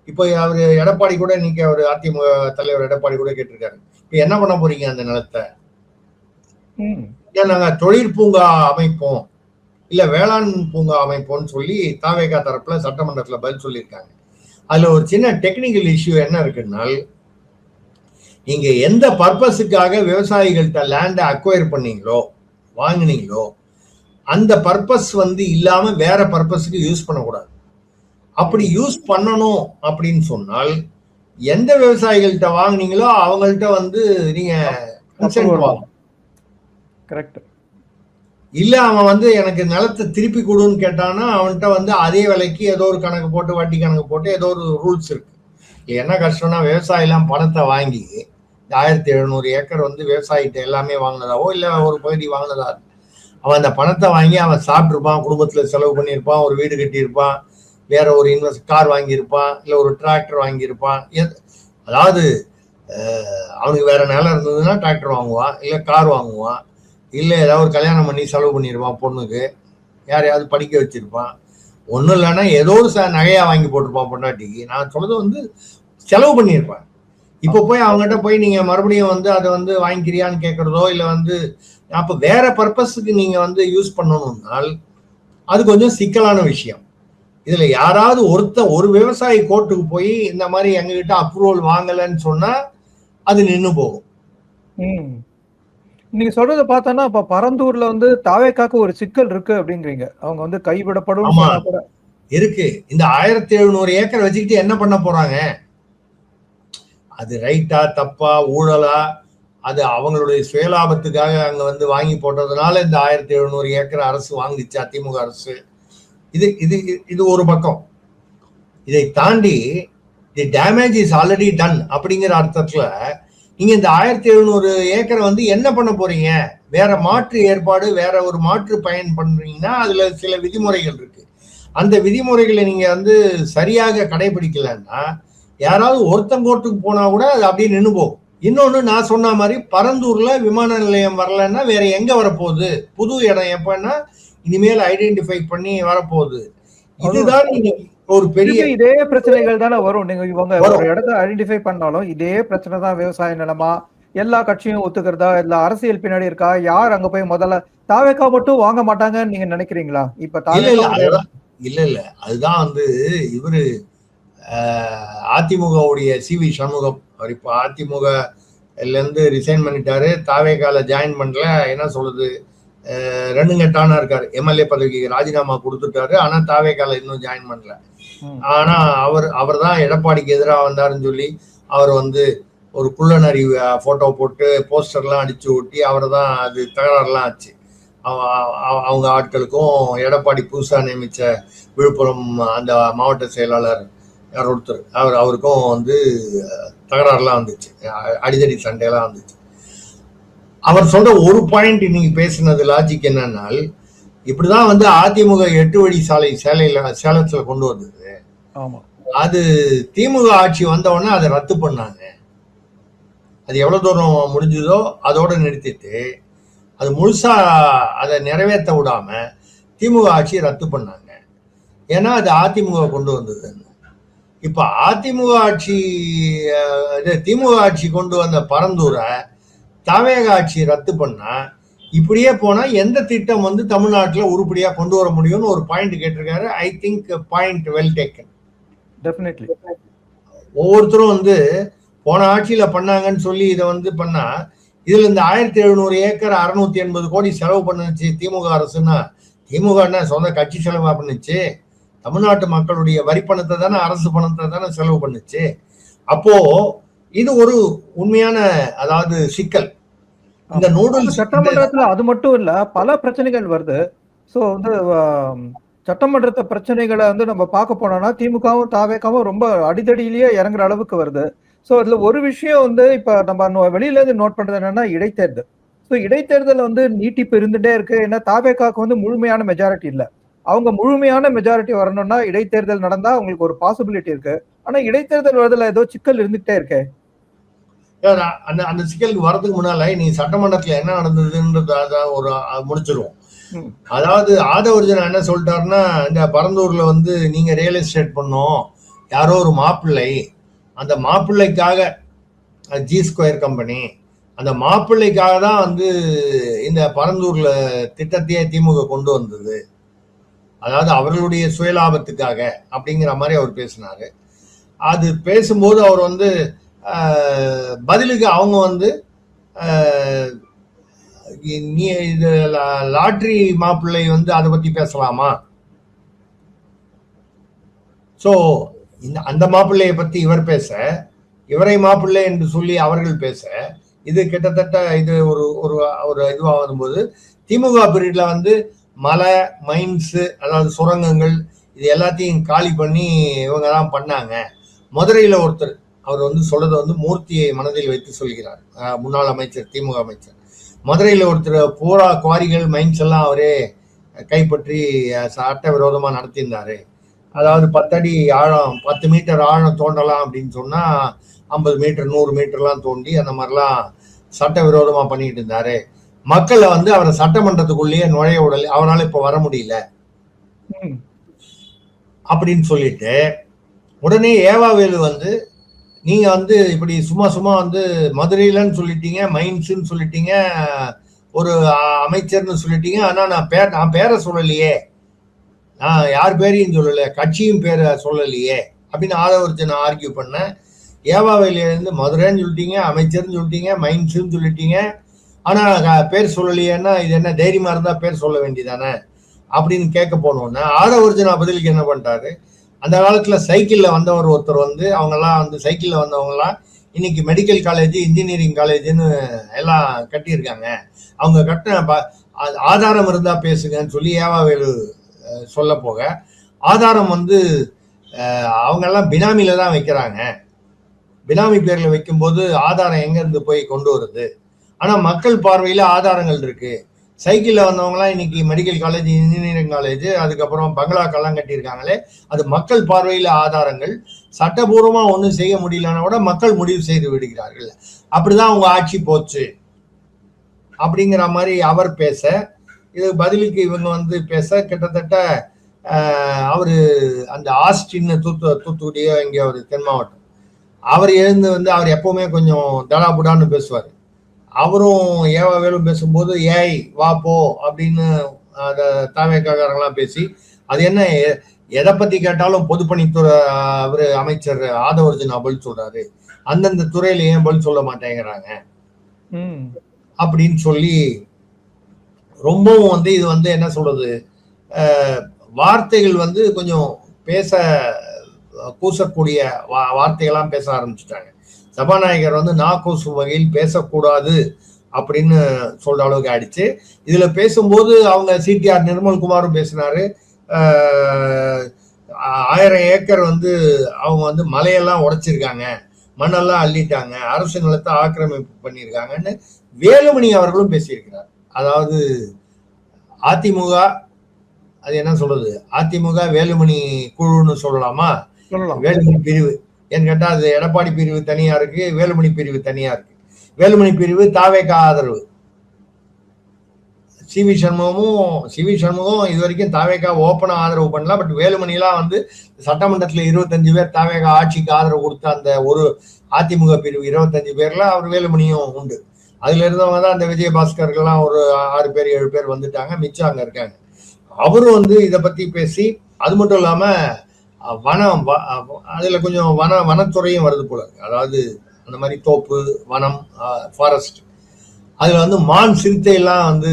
இப்போ அவரு எடப்பாடி கூட இன்னைக்கு அவர் அதிமுக தலைவர் எடப்பாடி கூட கேட்டிருக்காரு, இப்ப என்ன பண்ண போறீங்க அந்த நிலத்தை? நாங்க தொழில் பூங்கா அமைப்போம், இல்ல வேளாண் பூங்கா அமைப்போம்னு சொல்லி தாவேகா தரப்புல சட்டமன்றத்துல பதில் சொல்லியிருக்காங்க. அதுல ஒரு சின்ன டெக்னிக்கல் இஷ்யூ என்ன இருக்குன்னால், நீங்க எந்த பர்பஸுக்காக விவசாயிகள்கிட்ட லேண்டை அக்வயர் பண்ணீங்களோ வாங்கினீங்களோ அந்த பர்பஸ் வந்து இல்லாம வேற பர்பஸுக்கு யூஸ் பண்ணக்கூடாது. அப்படி யூஸ் பண்ணணும் அப்படின்னு சொன்னால் எந்த விவசாயிகள்கிட்ட வாங்கினீங்களோ அவங்கள்ட்ட வந்து நீங்க கன்சென்ட் வாங்கணும். கரெக்ட். இல்ல அவன் வந்து எனக்கு நிலத்தை திருப்பி கொடுன்னு கேட்டான்னா அவன்கிட்ட வந்து அதே விலைக்கு ஏதோ ஒரு கணக்கு போட்டு, வட்டி கணக்கு போட்டு ஏதோ ஒரு ரூல்ஸ் இருக்கு. என்ன கஷ்டம்னா விவசாயிலாம் பணத்தை வாங்கி 1700 ஏக்கர் வந்து விவசாயிட்ட எல்லாமே வாங்கினதாவோ இல்ல ஒரு பகுதி வாங்கினதா, அவன் அந்த பணத்தை வாங்கி அவன் சாப்பிட்டுருப்பான், குடும்பத்துல செலவு பண்ணியிருப்பான், ஒரு வீடு கட்டியிருப்பான், வேற ஒரு கார் வாங்கியிருப்பான், இல்ல ஒரு டிராக்டர் வாங்கியிருப்பான். அதாவது அவனுக்கு வேற நிலம் இருந்ததுன்னா டிராக்டர் வாங்குவான், இல்ல கார் வாங்குவான், இல்ல ஏதாவது ஒரு கல்யாணம் பண்ணி செலவு பண்ணியிருப்பான், பொண்ணுக்கு யாரையாவது படிக்க வச்சிருப்பான். ஒன்றும் இல்லைன்னா ஏதோ ஒரு நகையா வாங்கி போட்டிருப்பான் பொண்டாட்டிக்கு. நான் சொல்றது வந்து செலவு பண்ணியிருப்பான். இப்போ போய் அவங்ககிட்ட போய் நீங்க மறுபடியும் வந்து அதை வந்து வாங்கிக்கிறியான்னு கேட்கறதோ இல்ல வந்து அப்ப வேற பர்பஸுக்கு நீங்க வந்து யூஸ் பண்ணணும்னால் அது கொஞ்சம் சிக்கலான விஷயம். இதுல யாராவது ஒரு விவசாயி கோர்ட்டுக்கு போய் இந்த மாதிரி எங்ககிட்ட அப்ரூவல் வாங்கலன்னு சொன்னா அது நின்னு போகும். நீங்க சொல்றத பார்த்தோன்னா இப்ப பரந்தூர்ல வந்து தாவேக்காக்கு ஒரு சிக்கல் இருக்கு அப்படிங்கிறீங்க. அவங்க வந்து கைவிடப்படும் இருக்கு. இந்த 1700 ஏக்கர் வச்சுக்கிட்டு என்ன பண்ண போறாங்க? அது ரைட்டா தப்பா ஊழலா அது அவங்களுடைய சுயலாபத்துக்காக அங்க வந்து வாங்கி போட்டதுனால இந்த 1700 ஏக்கர் அரசு வாங்கிச்சு அதிமுக அரசு. இது இது இது ஒரு பக்கம். இதை தாண்டி தி டேமேஜ் இஸ் ஆல்ரெடி டன் அப்படிங்கிற அர்த்தத்துல நீங்க இந்த 1700 ஏக்கரை வந்து என்ன பண்ண போறீங்க? வேற மாற்று ஏற்பாடு வேற ஒரு மாற்று பயன் பண்றீங்கன்னா அதுல சில விதிமுறைகள் இருக்கு. அந்த விதிமுறைகளை நீங்க வந்து சரியாக கடைபிடிக்கலன்னா யாராவது ஒருத்தங்கோட்டுக்கு போனா கூட அது அப்படியே நின்று போகும். இன்னொன்னு நான் சொன்ன மாதிரி பரந்தூர்ல விமான நிலையம் வரலன்னா வேற எங்க வரப்போகுது? புது இடம் எப்பன்னா இனிமேல் ஐடென்டிஃபை பண்ணி வரப்போகுது. இதுதான் ஒரு பெரிய இதே பிரச்சனைகள் தானே வரும். நீங்க இவங்க ஒரு இடத்த ஐடென்டிஃபை பண்ணாலும் இதே பிரச்சனை தான். விவசாய நிலமா எல்லா கட்சியும் ஒத்துக்கிறதா இல்ல அரசியல் பின்னாடி இருக்கா? யார் அங்க போய் முதல்ல தாவேக்கா மட்டும் வாங்க மாட்டாங்கன்னு நீங்க நினைக்கிறீங்களா? இப்ப இல்ல அதுதான் வந்து இவரு அதிமுகவுடைய CV சண்முகம் அவர் இப்ப அதிமுகல இருந்து ரிசைன் பண்ணிட்டாரு. தாவேக்கால ஜாயின் பண்ணல. என்ன சொல்றது, 2 கட்டானா இருக்காரு. MLA பதவிக்கு ராஜினாமா கொடுத்துட்டாரு. ஆனா தாவேக்கால இன்னும் ஜாயின் பண்ணல. ஆனா அவர் தான் எடப்பாடிக்கு எதிராக வந்தாருன்னு சொல்லி அவர் வந்து ஒரு குள்ளநரி போட்டோ போட்டு போஸ்டர்லாம் அடிச்சு ஒட்டி அவர் தான் அது தகராறுலாம் ஆச்சு. அவங்க ஆட்களுக்கும் எடப்பாடி புதுசா நியமிச்ச விழுப்புரம் அந்த மாவட்ட செயலாளர் யார் ஒருத்தர் அவருக்கும் வந்து தகராறுலாம் வந்துச்சு, அடிதடி சண்டையெல்லாம் வந்துச்சு. அவர் சொல்ற ஒரு பாயிண்ட் நீங்க பேசினது லாஜிக் என்னன்னா, இப்படிதான் வந்து அதிமுக 8 வழி சாலை சேலத்துல கொண்டு வந்தது. அது திமுக ஆட்சி வந்த உடனே அதை ரத்து பண்ணாங்க. அது எவ்வளவு தூரம் முடிஞ்சதோ அதோட நிறுத்திட்டு அது முழுசா அதை நிறைவேற்ற விடாம திமுக ஆட்சி ரத்து பண்ணாங்க. ஏன்னா அது அதிமுக கொண்டு வந்தது. இப்ப அதிமுக ஆட்சி திமுக ஆட்சி கொண்டு வந்த பரந்தூரை தாவேக ஆட்சி ரத்து பண்ணா இப்படியே போனா எந்த திட்டம் வந்து தமிழ்நாட்டுல உருப்படியா கொண்டு வர முடியும்னு ஒரு பாயிண்ட் கேட்டிருக்காரு. I think point well taken. Definitely ஒவ்வொருத்தரும் வந்து போன ஆட்சியில பண்ணாங்கன்னு சொல்லி இதை வந்து பண்ணா இதுல இந்த 1700 ஏக்கர் 680 கோடி செலவு பண்ணுச்சு திமுக அரசுன்னா திமுக என்ன சொந்த கட்சி செலவா பண்ணுச்சு? தமிழ்நாட்டு மக்களுடைய வரி பணத்தை தானே அரசு பணத்தை தானே செலவு பண்ணுச்சு. அப்போ இது ஒரு உண்மையான அதாவது சிக்கல். இந்த நூடுல்ஸ் சட்டமன்றத்துல அது மட்டும் இல்ல பல பிரச்சனைகள் வருது. ஸோ வந்து சட்டமன்றத்தை பிரச்சனைகளை வந்து நம்ம பார்க்க போனோம்னா திமுகவும் தாவேக்காவும் ரொம்ப அடிதடியிலேயே இறங்குற அளவுக்கு வருது. ஸோ அதுல ஒரு விஷயம் வந்து இப்ப நம்ம வெளியில இருந்து நோட் பண்றது என்னன்னா இடைத்தேர்தல். ஸோ இடைத்தேர்தல் வந்து நீட்டிப்பு இருந்துட்டே இருக்கு. ஏன்னா தாவேக்காவுக்கு வந்து முழுமையான மெஜாரிட்டி இல்லை. அவங்க முழுமையான மெஜாரிட்டி வரணும்னா இடைத்தேர்தல் நடந்தா அவங்களுக்கு ஒரு பாசிபிலிட்டி இருக்கு. ஆனா இடைத்தேர்தல் வரதுல ஏதோ சிக்கல் இருந்துகிட்டே இருக்கு. அந்த சிக்கலுக்கு வரதுக்கு முன்னால நீ சட்டமன்றத்துல என்ன நடந்ததுன்றத ஒரு முடிச்சிருவோம். அதாவது ஆதவர்ஜன் என்ன சொல்லிட்டாருன்னா, இந்த பரந்தூர்ல வந்து நீங்க ரியல் எஸ்டேட் பண்ணோம், யாரோ ஒரு மாப்பிள்ளை, அந்த மாப்பிள்ளைக்காக G ஸ்கொயர் கம்பெனி, அந்த மாப்பிள்ளைக்காக தான் வந்து இந்த பரந்தூர்ல திட்டத்தையே திமுக கொண்டு வந்தது, அதாவது அவர்களுடைய சுயலாபத்துக்காக அப்படிங்கிற மாதிரி அவர் பேசினாரு. அது பேசும்போது அவர் வந்து பதிலுக்கு அவங்க வந்து நீ இது லாட்ரி மாப்பிள்ளை வந்து அதை பத்தி பேசலாமா? சோ அந்த மாப்பிள்ளையை பத்தி இவர் பேச, இவரை மாப்பிள்ளை என்று சொல்லி அவர்கள் பேச, இது கிட்டத்தட்ட இது ஒரு ஒரு ஒரு இதுவா வரும்போது திமுக பீரியட்ல வந்து மலை மைன்ஸ் அதாவது சுரங்கங்கள் இது எல்லாத்தையும் காலி பண்ணி இவங்க தான் பண்ணாங்க. மதுரையில ஒருத்தர் அவர் வந்து சொல்றதை வந்து மூர்த்தியை மனதில் வைத்து சொல்கிறார், முன்னாள் அமைச்சர் திமுக அமைச்சர். மதுரையில ஒருத்தர் பூரா குவாரிகள் மைன்ஸ் எல்லாம் அவரே கைப்பற்றி சட்டவிரோதமா நடத்தியிருந்தாரு. அதாவது 10 அடி ஆழம் 10 மீட்டர் ஆழம் தோண்டலாம் அப்படின்னு சொன்னா 50 மீட்டர் 100 மீட்டர்லாம் தோண்டி அந்த மாதிரிலாம் சட்டவிரோதமா பண்ணிட்டு இருந்தாரு. மக்களை வந்து அவரை சட்டமன்றத்துக்குள்ளேயே நுழைய விடல, அவரால் இப்ப வர முடியல அப்படின்னு சொல்லிட்டு உடனே ஏவாவேலு வந்து நீங்க வந்து இப்படி சும்மா சும்மா வந்து மதுரையிலன்னு சொல்லிட்டீங்க, மைன்ஸ்ன்னு சொல்லிட்டீங்க, ஒரு அமைச்சர்னு சொல்லிட்டீங்க. ஆனா நான் பேரை சொல்லலையே, நான் யார் பேரையும் சொல்லல, கட்சியும் பேரை சொல்லலையே அப்படின்னு ஆதவர்ஜன் ஆர்கியூ பண்ண. ஏவாவேலியிலிருந்து மதுரைன்னு சொல்லிட்டீங்க, அமைச்சர்னு சொல்லிட்டீங்க, மைன்ஸ்ன்னு சொல்லிட்டீங்க, ஆனா பேர் சொல்லலையேன்னா இது என்ன தைரியமா இருந்தா பேர் சொல்ல வேண்டியதானே அப்படின்னு கேட்க போனோம்னா ஆதவர்ஜனா பதிலுக்கு என்ன பண்ணிட்டாரு, அந்த காலத்துல சைக்கிள்ல வந்தவர் ஒருத்தர் வந்து அவங்கெல்லாம் வந்து சைக்கிள்ல வந்தவங்கலாம் இன்னைக்கு மெடிக்கல் காலேஜ் இன்ஜினியரிங் காலேஜ்னு எல்லாம் கட்டியிருக்காங்க, அவங்க கட்டின ஆதாரம் இருந்தா பேசுங்கன்னு சொல்லி ஏவாவேலு சொல்ல போக, ஆதாரம் வந்து அவங்க எல்லாம் பினாமில தான் வைக்கிறாங்க, பினாமி பேர்ல வைக்கும்போது ஆதாரம் எங்க இருந்து போய் கொண்டு வருது, ஆனா மக்கள் பார்வையில ஆதாரங்கள் இருக்கு. சைக்கிள்ல வந்தவங்கலாம் இன்னைக்கு மெடிக்கல் காலேஜ் இன்ஜினியரிங் காலேஜ் அதுக்கப்புறம் பங்களாக்கெல்லாம் கட்டியிருக்காங்களே, அது மக்கள் பார்வையில ஆதாரங்கள், சட்டபூர்வமா ஒன்றும் செய்ய முடியலன்னா கூட மக்கள் முடிவு செய்து விடுகிறார்கள், அப்படிதான் அவங்க ஆட்சி போச்சு அப்படிங்கிற மாதிரி அவர் பேச, இது பதிலுக்கு இவங்க வந்து பேச கிட்டத்தட்ட அவரு அந்த ஆஸ்டின் தூத்துக்குடியோ இங்கே ஒரு தென் மாவட்டம், அவர் எழுந்து வந்து அவர் எப்பவுமே கொஞ்சம் தடாபுடான்னு பேசுவார், அவரும் ஏவாவேலும் பேசும்போது ஏய் வா போ அப்படின்னு அந்த தாவேக்காரங்களாம் பேசி, அது என்ன எதை பத்தி கேட்டாலும் பொதுப்பணித்துறை அவரு அமைச்சர் ஆதவர்ஜன் பதில் சொல்றாரு, அந்தந்த துறையில ஏன் பதில் சொல்ல மாட்டேங்கிறாங்க அப்படின்னு சொல்லி ரொம்பவும் வந்து இது வந்து என்ன சொல்றது, வார்த்தைகள் வந்து கொஞ்சம் பேச கூசக்கூடிய வார்த்தைகள்லாம் பேச ஆரம்பிச்சுட்டாங்க. சபாநாயகர் வந்து நாக்கூசும் வகையில் பேசக்கூடாது அப்படின்னு சொல்ற அளவுக்கு ஆயிடுச்சு. இதுல பேசும்போது அவங்க சிடிஆர் நிர்மல்குமாரும் பேசினாரு, 1000 ஏக்கர் வந்து அவங்க வந்து மலையெல்லாம் உடைச்சிருக்காங்க, மண்ணெல்லாம் அள்ளிட்டாங்க, அரசு நிலத்தை ஆக்கிரமிப்பு பண்ணியிருக்காங்கன்னு வேலுமணி அவர்களும் பேசியிருக்கிறார். அதாவது அதிமுக அது என்ன சொல்றது, அதிமுக வேலுமணி குழுன்னு சொல்லலாமா, வேலுமணி பிரிவு ஏன்னு கேட்டா அது எடப்பாடி பிரிவு தனியா இருக்கு, வேலுமணி பிரிவு தனியா இருக்கு. வேலுமணி பிரிவு தாவேக்கா ஆதரவு, சிவி சண்முகம் இது வரைக்கும் தாவேக்கா ஓப்பனா ஆதரவு பண்ணல, பட் வேலுமணிலாம் வந்து சட்டமன்றத்துல 25 பேர் தாவேக்கா ஆட்சிக்கு ஆதரவு கொடுத்த அந்த ஒரு அதிமுக பிரிவு 25 பேர்ல அவர் வேலுமணியும் உண்டு. அதுல இருந்தவங்க தான் அந்த விஜயபாஸ்கர்கள்லாம் ஒரு 6 பேர் 7 பேர் வந்துட்டாங்க, மிச்சம் அங்க இருக்காங்க. அவரும் வந்து இதை பத்தி பேசி, அது மட்டும் இல்லாம வனம் அதுல கொஞ்சம் வனத்துறையும் வருது போல இருக்கு, அதாவது அந்த மாதிரி தோப்பு வனம் ஃபாரஸ்ட், அதுல வந்து மான் சிறுத்தை எல்லாம் வந்து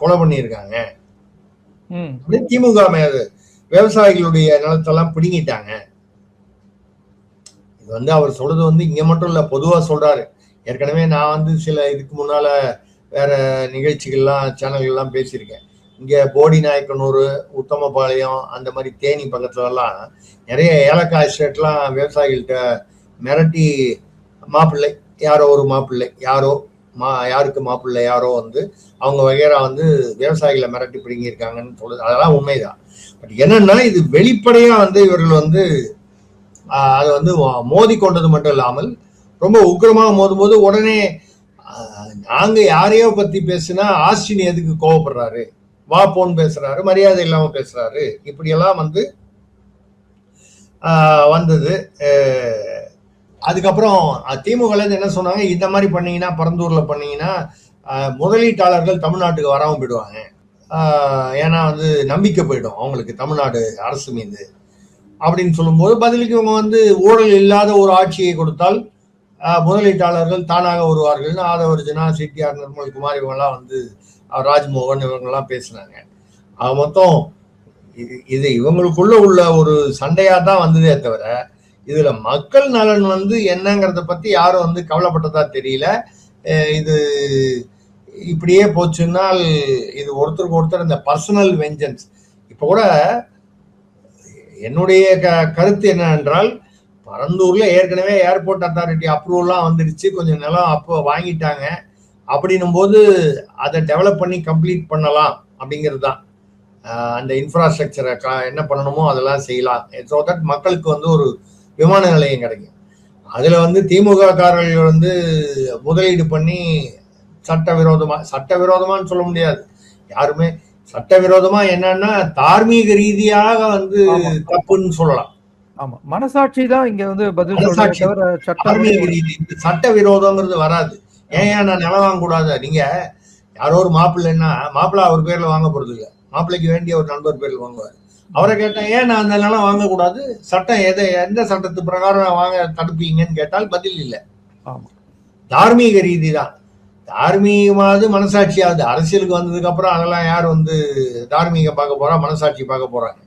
கொலை பண்ணியிருக்காங்க, திமுக விவசாயிகளுடைய நிலத்தெல்லாம் பிடுங்கிட்டாங்க. இது வந்து அவர் சொல்றது வந்து இங்க மட்டும் இல்ல, பொதுவா சொல்றாரு. ஏற்கனவே நான் வந்து சில இதுக்கு முன்னால வேற நிகழ்ச்சிகள்லாம் சேனல்கள்லாம் பேசியிருக்கேன். இங்க போடி நாயக்கனூர் உத்தமபாளையம் அந்த மாதிரி தேனி பக்கத்துல எல்லாம் நிறைய ஏலக்காய் எஸ்டேட்லாம் விவசாயிகள்கிட்ட மிரட்டி மாப்பிள்ளை யாரோ ஒரு மாப்பிள்ளை யாருக்கு மாப்பிள்ளை யாரோ வந்து அவங்க வகைரா வந்து விவசாயிகளை மிரட்டி பிடிங்கியிருக்காங்கன்னு சொல்லுது, அதெல்லாம் உண்மைதான். பட் என்னன்னா இது வெளிப்படையா வந்து இவர்கள் வந்து அதை வந்து மோதி கொண்டது மட்டும் இல்லாமல் ரொம்ப உக்கிரமாக மோதும் போது உடனே நாங்க யாரையோ பத்தி பேசுனா ஆஸ்டின் எதுக்கு கோவப்படுறாரு, வா போன்னு பேசுறாரு, மரியாதை இல்லாம பேசுறாரு, இப்படியெல்லாம் வந்து வந்தது. அதுக்கப்புறம் திமுக என்ன சொன்னாங்க, இந்த மாதிரி பண்ணீங்கன்னா பரந்தூர்ல பண்ணீங்கன்னா முதலீட்டாளர்கள் தமிழ்நாட்டுக்கு வராம போயிடுவாங்க, ஏன்னா வந்து நம்பிக்கை போயிடும் அவங்களுக்கு தமிழ்நாடு அரசு மீது அப்படின்னு சொல்லும்போது, பதிலுக்கு இவங்க வந்து ஊழல் இல்லாத ஒரு ஆட்சியை கொடுத்தால் முதலீட்டாளர்கள் தானாக வருவார்கள்னு ஆதவர்ஜனா சிடிஆர் நிர்மல்குமார் இவங்கெல்லாம் வந்து ராஜ்மோகன் இவங்கெல்லாம் பேசினாங்க. மொத்தம் இது இவங்களுக்குள்ள உள்ள ஒரு சண்டையா தான் வந்ததே தவிர இதுல மக்கள் நலன் வந்து என்னங்கிறத பத்தி யாரும் வந்து கவலைப்பட்டதா தெரியல. இது இப்படியே போச்சுன்னால் இது ஒருத்தருக்கு ஒருத்தர் இந்த பர்சனல் வெஞ்சன்ஸ். இப்ப கூட என்னுடைய கருத்து என்னவென்றால், பரந்தூர்ல ஏற்கனவே ஏர்போர்ட் அத்தாரிட்டி அப்ரூவல்லாம் வந்துடுச்சு, கொஞ்சம் நிலம் அப்போ வாங்கிட்டாங்க, அப்படின்னும் போது அதை டெவலப் பண்ணி கம்ப்ளீட் பண்ணலாம் அப்படிங்கிறது தான். அந்த இன்ஃப்ராஸ்ட்ரக்சரை என்ன பண்ணணுமோ அதெல்லாம் செய்யலாம், ஸோ தட் மக்களுக்கு வந்து ஒரு விமான நிலையம் கிடைக்கும். அதுல வந்து திமுக காரர்கள் வந்து முதலீடு பண்ணி சட்டவிரோதமான்னு சொல்ல முடியாது, யாருமே சட்டவிரோதமா என்னன்னா தார்மீக ரீதியாக வந்து தப்புன்னு சொல்லலாம். ஆமா, மனசாட்சி தான் இங்க வந்து பதில் சொல்றதே மனசாட்சி தவிர சட்டம் தார்மீக ரீதி சட்ட விரோதங்கிறது வராது. ஏன் நான் நிலம் வாங்க கூடாது? நீங்க யாரோ ஒரு மாப்பிள்ளைன்னா மாப்பிள்ளை அவர் பேர்ல வாங்க போறது இல்லை, மாப்பிள்ளைக்கு வேண்டிய ஒரு நண்பர் பேர்ல வாங்குவார். அவரை கேட்டேன் ஏன் நான் அந்த நிலம் வாங்கக்கூடாது, சட்டம் எந்த சட்டத்து பிரகாரம் வாங்க தடுப்பீங்கன்னு கேட்டால் பதில் இல்லை. தார்மீக ரீதி தான். தார்மீகமாவது மனசாட்சியாவது. அரசியலுக்கு வந்ததுக்கு அப்புறம் அதெல்லாம் யார் வந்து தார்மீகம் பார்க்க போறா, மனசாட்சி பார்க்க போறாங்க?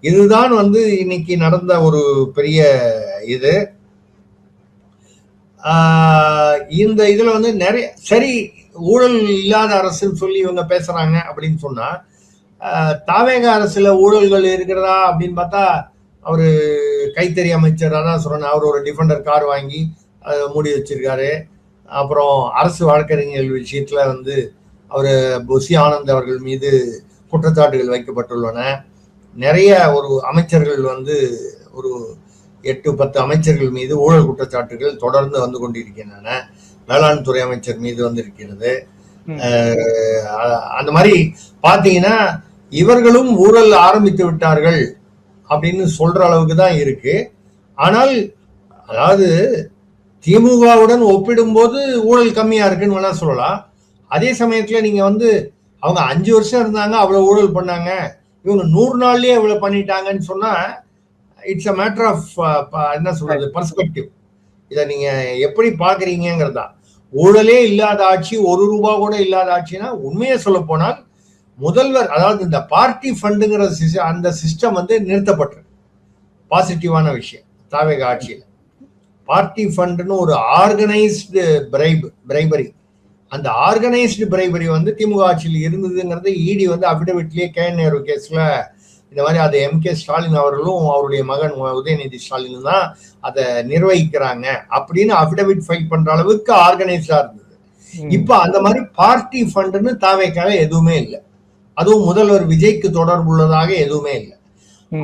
இதுதான் வந்து இன்னைக்கு நடந்த ஒரு பெரிய இது. இந்த இதுல வந்து நிறைய சரி ஊழல் இல்லாத அரசுன்னு சொல்லி இவங்க பேசுறாங்க அப்படின்னு சொன்னா, தாவேக அரசுல ஊழல்கள் இருக்கிறதா அப்படின்னு பார்த்தா, அவரு கைத்தறி அமைச்சர் தான் சொல்றேன், அவர் ஒரு டிஃபெண்டர் கார் வாங்கி அதை மூடி வச்சிருக்காரு. அப்புறம் அரசு வழக்கறிஞர்கள் விஷயத்துல வந்து அவரு புசி ஆனந்த் அவர்கள் மீது குற்றச்சாட்டுகள் வைக்கப்பட்டுள்ளன. நிறைய ஒரு அமைச்சர்கள் வந்து ஒரு 8-10 அமைச்சர்கள் மீது ஊழல் குற்றச்சாட்டுகள் தொடர்ந்து வந்து கொண்டிருக்கின்றன. வேளாண் துறை அமைச்சர் மீது வந்து இருக்கிறது. அந்த மாதிரி பாத்தீங்கன்னா இவர்களும் ஊழல் ஆரம்பித்து விட்டார்கள் அப்படின்னு சொல்ற அளவுக்கு தான் இருக்கு. ஆனால் அதாவது திமுகவுடன் ஒப்பிடும்போது ஊழல் கம்மியா இருக்குன்னு வேணா சொல்லலாம். அதே சமயத்துல நீங்க வந்து அவங்க 5 வருஷம் இருந்தாங்க, அவ்வளவு ஊழல் பண்ணாங்க, இவங்க 100 நாள்லயே இவ்வளவு பண்ணிட்டாங்கன்னு சொன்னா இட்ஸ் அ மேட்டர் ஆஃப் என்ன சொல்றது, பர்ஸ்பெக்டிவ். இதை நீங்க எப்படி பாக்குறீங்கிறது தான். ஊழலே இல்லாத ஆட்சி, 1 ரூபாய் கூட இல்லாத ஆட்சினா, உண்மையை சொல்ல போனால் முதல்வர், அதாவது இந்த பார்ட்டி ஃபண்டுங்கிற அந்த சிஸ்டம் வந்து நிறுத்தப்பட்டிருக்கு. பாசிட்டிவான விஷயம். தாவேக ஆட்சியில் பார்ட்டி ஃபண்டுன்னு ஒரு ஆர்கனைஸ்டு பிரைபரி, அந்த ஆர்கனைஸ்டு பிரைபரி வந்து திமுக ஆட்சியில் இருந்ததுங்கிறது இடி வந்து அபிடவிட்லயே நேரு கேஸ்ல இந்த மாதிரி அதை எம்.கே. ஸ்டாலின் அவர்களும் அவருடைய மகன் உதயநிதி ஸ்டாலின் தான் அதை நிர்வகிக்கிறாங்க அப்படின்னு அபிடவிட் ஃபைல் பண்ற அளவுக்கு ஆர்கனைஸ்டா இருந்தது. இப்ப அந்த மாதிரி பார்ட்டி ஃபண்டுன்னு தாவேக்காக எதுவுமே இல்லை. அதுவும் முதல்வர் விஜய்க்கு தொடர்புள்ளதாக எதுவுமே இல்லை.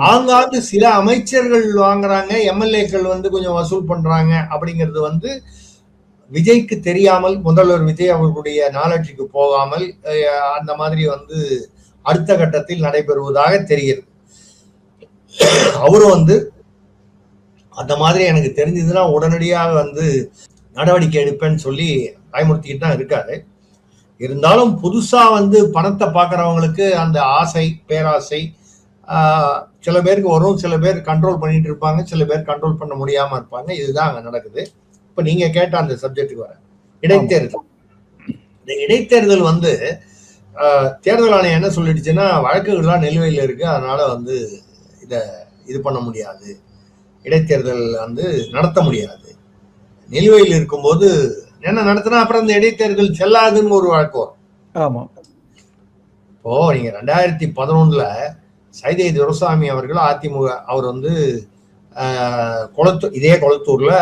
ஆங்காங்கு சில அமைச்சர்கள் வாங்குறாங்க, எம்எல்ஏக்கள் வந்து கொஞ்சம் வசூல் பண்றாங்க அப்படிங்கிறது வந்து விஜய்க்கு தெரியாமல், முதல்வர் விஜய் அவர்களுடைய நாலட்சிக்கு போகாமல் அந்த மாதிரி வந்து அடுத்த கட்டத்தில் நடைபெறுவதாக தெரிகிறது. அவரும் வந்து அந்த மாதிரி எனக்கு தெரிஞ்சதுன்னா உடனடியாக வந்து நடவடிக்கை எடுப்பேன்னு சொல்லி பயமுறுத்திக்கிட்டு தான் இருக்காரு. இருந்தாலும் புதுசா வந்து பணத்தை பார்க்கறவங்களுக்கு அந்த ஆசை, பேராசை சில பேருக்கு வரும், சில பேர் கண்ட்ரோல் பண்ணிட்டு இருப்பாங்க, சில பேர் கண்ட்ரோல் பண்ண முடியாம இருப்பாங்க. இதுதான் அங்க நடக்குது. இப்ப நீங்க கேட்ட அந்த சப்ஜெக்டுக்கு வர இடைத்தேர்தல். இந்த இடைத்தேர்தல் வந்து தேர்தல் ஆணையம் என்ன சொல்லிடுச்சுன்னா, வழக்குகள்லாம் நிலுவையில் இருக்கு, அதனால வந்து இது பண்ண முடியாது, இடைத்தேர்தல் வந்து நடத்த முடியாது. நிலுவையில் இருக்கும்போது என்ன நடத்தினா அப்புறம் இந்த இடைத்தேர்தல் செல்லாதுன்னு ஒரு வழக்கு வரும். ஆமா. இப்போ நீங்க 2011 சைதை துரைசாமி அவர்கள் அதிமுக, அவர் வந்து இதே கொளத்தூர்ல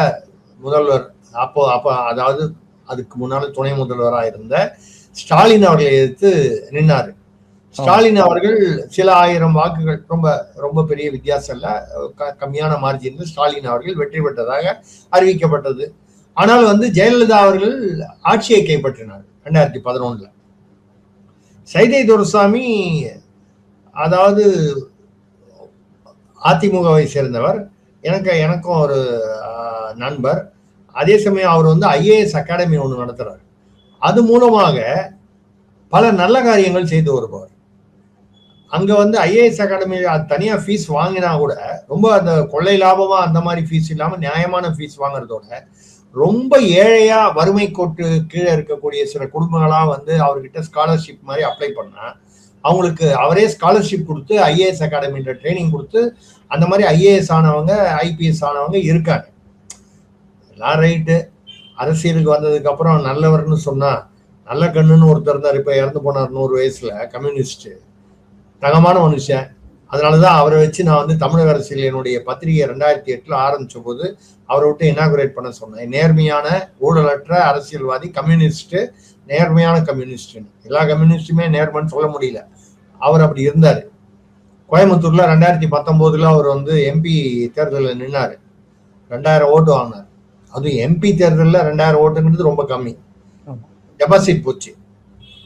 முதல்வர், அப்போ அதாவது அதுக்கு முன்னால துணை முதல்வராக இருந்த ஸ்டாலின் அவர்களை எதிர்த்து நின்னாரு. ஸ்டாலின் அவர்கள் சில 1000 வாக்குகள், ரொம்ப ரொம்ப பெரிய வித்தியாசம் இல்ல, கம்மியான மார்ஜின் ஸ்டாலின் அவர்கள் வெற்றி பெற்றதாக அறிவிக்கப்பட்டது. ஆனால் வந்து ஜெயலலிதா அவர்கள் ஆட்சியை கைப்பற்றினார் 2011. சைதை துரைசாமி அதாவது அதிமுகவை சேர்ந்தவர், எனக்கும் ஒரு நண்பர். அதே சமயம் அவர் வந்து ஐஏஎஸ் அகாடமி ஒன்று நடத்துறாரு. அது மூலமாக பல நல்ல காரியங்கள் செய்து வருபவர். அங்க வந்து ஐஏஎஸ் அகாடமி தனியா ஃபீஸ் வாங்கினா கூட ரொம்ப அந்த கொள்ளை லாபமா அந்த மாதிரி ஃபீஸ் இல்லாம நியாயமான ஃபீஸ் வாங்குறதோட ரொம்ப ஏழையா வறுமை கோட்டு கீழே இருக்கக்கூடிய சில குடும்பங்களா வந்து அவர்கிட்ட ஸ்காலர்ஷிப் மாதிரி அப்ளை பண்ணா அவங்களுக்கு அவரே ஸ்காலர்ஷிப் கொடுத்து ஐஏஎஸ் அகாடமின்ற ட்ரைனிங் கொடுத்து அந்த மாதிரி ஐஏஎஸ் ஆனவங்க, ஐபிஎஸ் ஆனவங்க இருக்காங்க. எல்லாம் ரைட்டு. அரசியலுக்கு வந்ததுக்கு அப்புறம் நல்லவர்னு சொன்னா, நல்ல கண்ணுன்னு ஒருத்தர் இருந்தார், இப்ப இறந்து போனார் 100 வயசுல, கம்யூனிஸ்ட், தங்கமான மனுஷன். அதனாலதான் அவரை வச்சு நான் வந்து தமிழக அரசியல் என்னுடைய பத்திரிகை 2008 ஆரம்பிச்ச போது அவரை விட்டு இனாகுரேட் பண்ண சொன்னேன். நேர்மையான ஊழலற்ற அரசியல்வாதி, கம்யூனிஸ்ட், நேர்மையான கம்யூனிஸ்ட். எல்லா கம்யூனிஸ்டுமே நேர்மைன்னு சொல்ல முடியல, அவர் அப்படி இருந்தாரு. கோயம்புத்தூர்ல 2019 அவர் வந்து எம்பி தேர்தலில் நின்னாரு, 2000 ஓட்டு வாங்கினார். அதுவும் எம்பி தேர்தலில் 2000 ஓட்டுங்கிறது ரொம்ப கம்மி, டெபாசிட் போச்சு.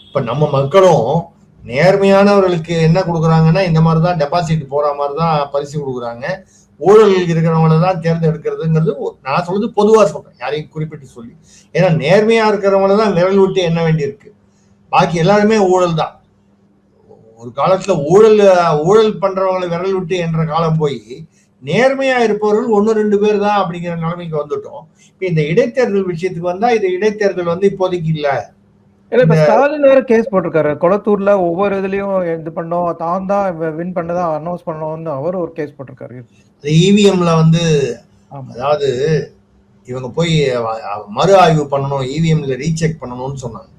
இப்ப நம்ம மக்களும் நேர்மையானவர்களுக்கு என்ன கொடுக்குறாங்கன்னா இந்த மாதிரிதான் டெபாசிட் போற மாதிரிதான் பரிசு கொடுக்குறாங்க. ஊழல் இருக்கிறவங்கள தான் தேர்ந்தெடுக்கிறதுங்கிறது நான் சொல்றது பொதுவா சொல்றேன், யாரையும் குறிப்பிட்டு சொல்லி. ஏன்னா நேர்மையா இருக்கிறவங்கள தான் விரல் விட்டு எண்ண வேண்டியிருக்கு. பாக்கி எல்லாருமே ஊழல் தான். ஒரு காலத்துல ஊழல் பண்றவங்களை விரல் விட்டு என்ற காலம் போய் நேர்மையா இருப்பவர்கள் 1-2 பேர் தான் அப்படிங்கிற நிலைமைக்கு வந்துட்டோம். இப்ப இந்த இடைத்தேர்தல் விஷயத்துக்கு வந்தா இது இடைத்தேர்தல் வந்து இப்போதைக்கு இல்ல. இப்ப ஸ்டாலின் வேற கேஸ் போட்டிருக்காரு. கொளத்தூர்ல ஒவ்வொரு இதுலயும் இது பண்ணோம், தான் தான் வின் பண்ணதான் அனௌன்ஸ் பண்ணோம்னு அவர் ஒரு கேஸ் போட்டிருக்காரு. இவிஎம்ல வந்து அதாவது இவங்க போய் மறு ஆய்வு பண்ணணும், இவிஎம்ல ரீசெக் பண்ணணும்னு சொன்னாங்க.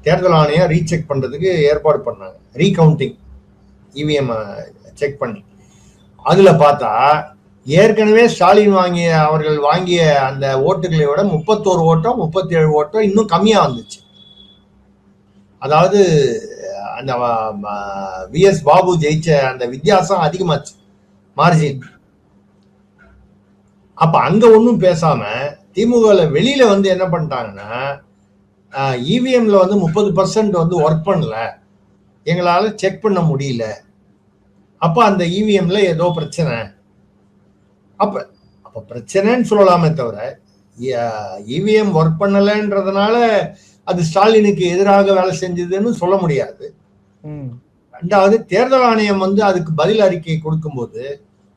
தேர்தல் ஆணையம் ரீசெக் பண்றதுக்கு ஏற்பாடு பண்ணாங்க, ரீகவுண்டிங் இவிஎம் செக் பண்ணி. அதுல பார்த்தா ஏற்கனவே ஸ்டாலின் அவர்கள் வாங்கிய அந்த ஓட்டுகளை விட 31 ஓட்டோ 37 ஓட்டோ இன்னும் கம்மியா வந்துச்சு. அதாவது அந்த விஎஸ் பாபு ஜெயிச்ச அந்த வித்தியாசம் அதிகமாச்சு, மார்ஜின். அப்ப அங்க ஒன்றும் பேசாம திமுக வெளியில வந்து என்ன பண்ணிட்டாங்கன்னா, இவிஎம்ல வந்து 30% வந்து ஒர்க் பண்ணல, எங்களால செக் பண்ண முடியல, அப்ப அந்த இவிஎம்ல ஏதோ பிரச்சனை. அப்ப பிரச்சனைன்னு சொல்லலாமே தவிர இவிஎம் ஒர்க் பண்ணலன்றதுனால அது ஸ்டாலினுக்கு எதிராக வேலை செஞ்சதுன்னு சொல்ல முடியாது. ரெண்டாவது, தேர்தல் ஆணையம் வந்து அதுக்கு பதில் அறிக்கை கொடுக்கும்போது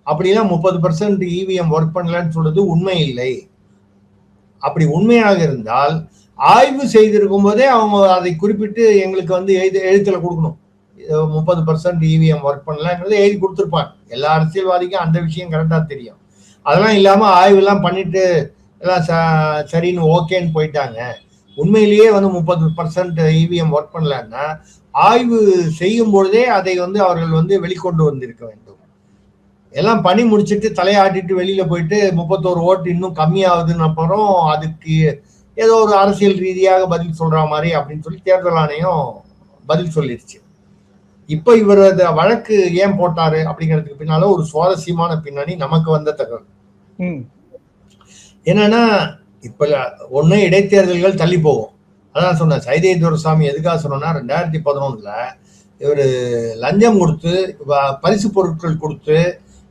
அப்படிலாம் 30% இவிஎம் ஒர்க் பண்ணலன்னு சொல்றது உண்மை இல்லை. அப்படி உண்மையாக இருந்தால் ஆய்வு செய்திருக்கும் போதே அவங்க அதை குறிப்பிட்டு எங்களுக்கு வந்து எழுத்துல கொடுக்கணும், 30% இவிஎம் ஒர்க் பண்ணலங்கிறத எழுதி கொடுத்துருப்பாங்க. எல்லா அரசியல்வாதிக்கும் அந்த விஷயம் கரெக்டா தெரியும். அதெல்லாம் இல்லாம ஆய்வு எல்லாம் பண்ணிட்டு எல்லாம் சரின்னு ஓகேன்னு போயிட்டாங்க. உண்மையிலேயே வந்து 30% இவிஎம் ஒர்க் பண்ணலன்னா ஆய்வு செய்யும் பொழுதே அதை வந்து அவர்கள் வந்து வெளிக்கொண்டு வந்திருக்க வேண்டும். எல்லாம் பண்ணி முடிச்சுட்டு தலையாட்டிட்டு வெளியில போயிட்டு 31 ஓட்டு இன்னும் கம்மியாகுதுன்னு அப்புறம் அதுக்கு ஏதோ ஒரு அரசியல் ரீதியாக பதில் சொல்ற மாதிரி அப்படின்னு சொல்லி தேர்தல் ஆணையம் பதில் சொல்லிடுச்சு. இப்ப இவர் அந்த வழக்கு ஏன் போட்டாரு அப்படிங்கிறதுக்கு பின்னால ஒரு சுவாரஸ்யமான பின்னணி நமக்கு வந்த தகவல் என்னன்னா, இப்ப ஒண்ணு இடைத்தேர்தல்கள் தள்ளி போகும். அதான் சொன்னேன், சைதை துரைசாமி எதுக்காக சொன்னா 2011 இவர் லஞ்சம் கொடுத்து பரிசு பொருட்கள் கொடுத்து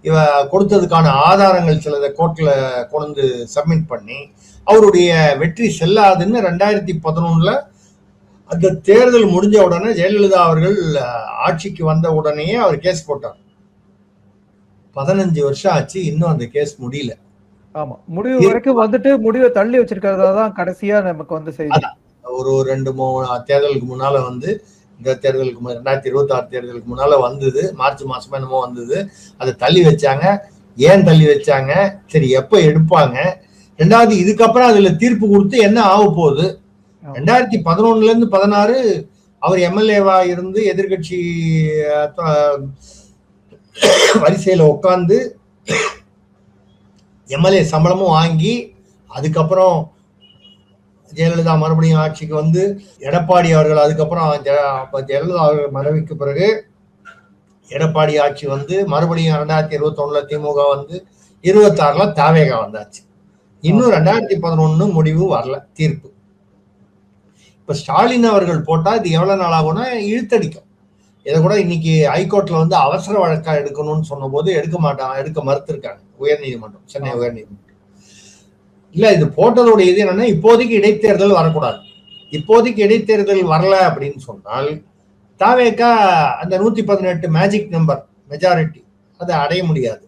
இவ கொடுத்ததுக்கான ஆதாரங்கள் சிலதை கோர்ட்ல கொண்டு சப்மிட் பண்ணி அவருடைய வெற்றி செல்லாதுன்னு 2011 அந்த தேர்தல் முடிஞ்ச உடனே ஜெயலலிதா அவர்கள் ஆட்சிக்கு வந்த உடனேயே அவர் கேஸ் போட்டார். 15 வருஷம் ஆச்சு, இன்னும் அந்த கேஸ் முடியல. ஆமா, முடிவு வரைக்கும் வந்துட்டு முடிவை தள்ளி வச்சிருக்கிறதா தான் கடைசியா நமக்கு வந்து செய்தி. ஒரு 2-3 தேர்தலுக்கு முன்னால வந்து இந்த தேர்தலுக்கு 2026 தேர்தலுக்கு முன்னால வந்தது, மார்ச் மாசமா என்னமோ வந்தது. அதை தள்ளி வச்சாங்க. ஏன் தள்ளி வச்சாங்க, சரி எப்ப எடுப்பாங்க, ரெண்டாவது இதுக்கப்புறம் அதுல தீர்ப்பு கொடுத்து என்ன ஆக போகுது. 2011 16 அவர் எம்எல்ஏவா இருந்து எதிர்கட்சி வரிசையில உட்கார்ந்து எம்எல்ஏ சம்பளமும் வாங்கி அதுக்கப்புறம் ஜெயலலிதா மறுபடியும் ஆட்சிக்கு வந்து எடப்பாடி அவர்கள் அதுக்கப்புறம் ஜெயலலிதா அவர்கள் மறைவுக்கு பிறகு எடப்பாடி ஆட்சி வந்து மறுபடியும் 2021 திமுக வந்து 26 தாவேகா வந்தாச்சு. இன்னும் 2011 முடிவு வரல தீர்ப்பு. இப்ப ஸ்டாலின் அவர்கள் போட்டா இது எவ்வளவு நாள் ஆகும்னா இழுத்தடிக்கும். இதை கூட இன்னைக்கு ஹைகோர்ட்ல வந்து அவசர வழக்கா எடுக்கணும்னு சொன்ன போது எடுக்க மறுத்திருக்காங்க உயர்நீதிமன்றம், சென்னை உயர்நீதிமன்றம். இல்ல, இது போட்டதோட இது என்னன்னா, இப்போதைக்கு இடைத்தேர்தல் வரக்கூடாது. இப்போதைக்கு இடைத்தேர்தல் வரல அப்படின்னு சொன்னால் தாவேக்கா அந்த 118 மேஜிக் நம்பர் மெஜாரிட்டி அதை அடைய முடியாது,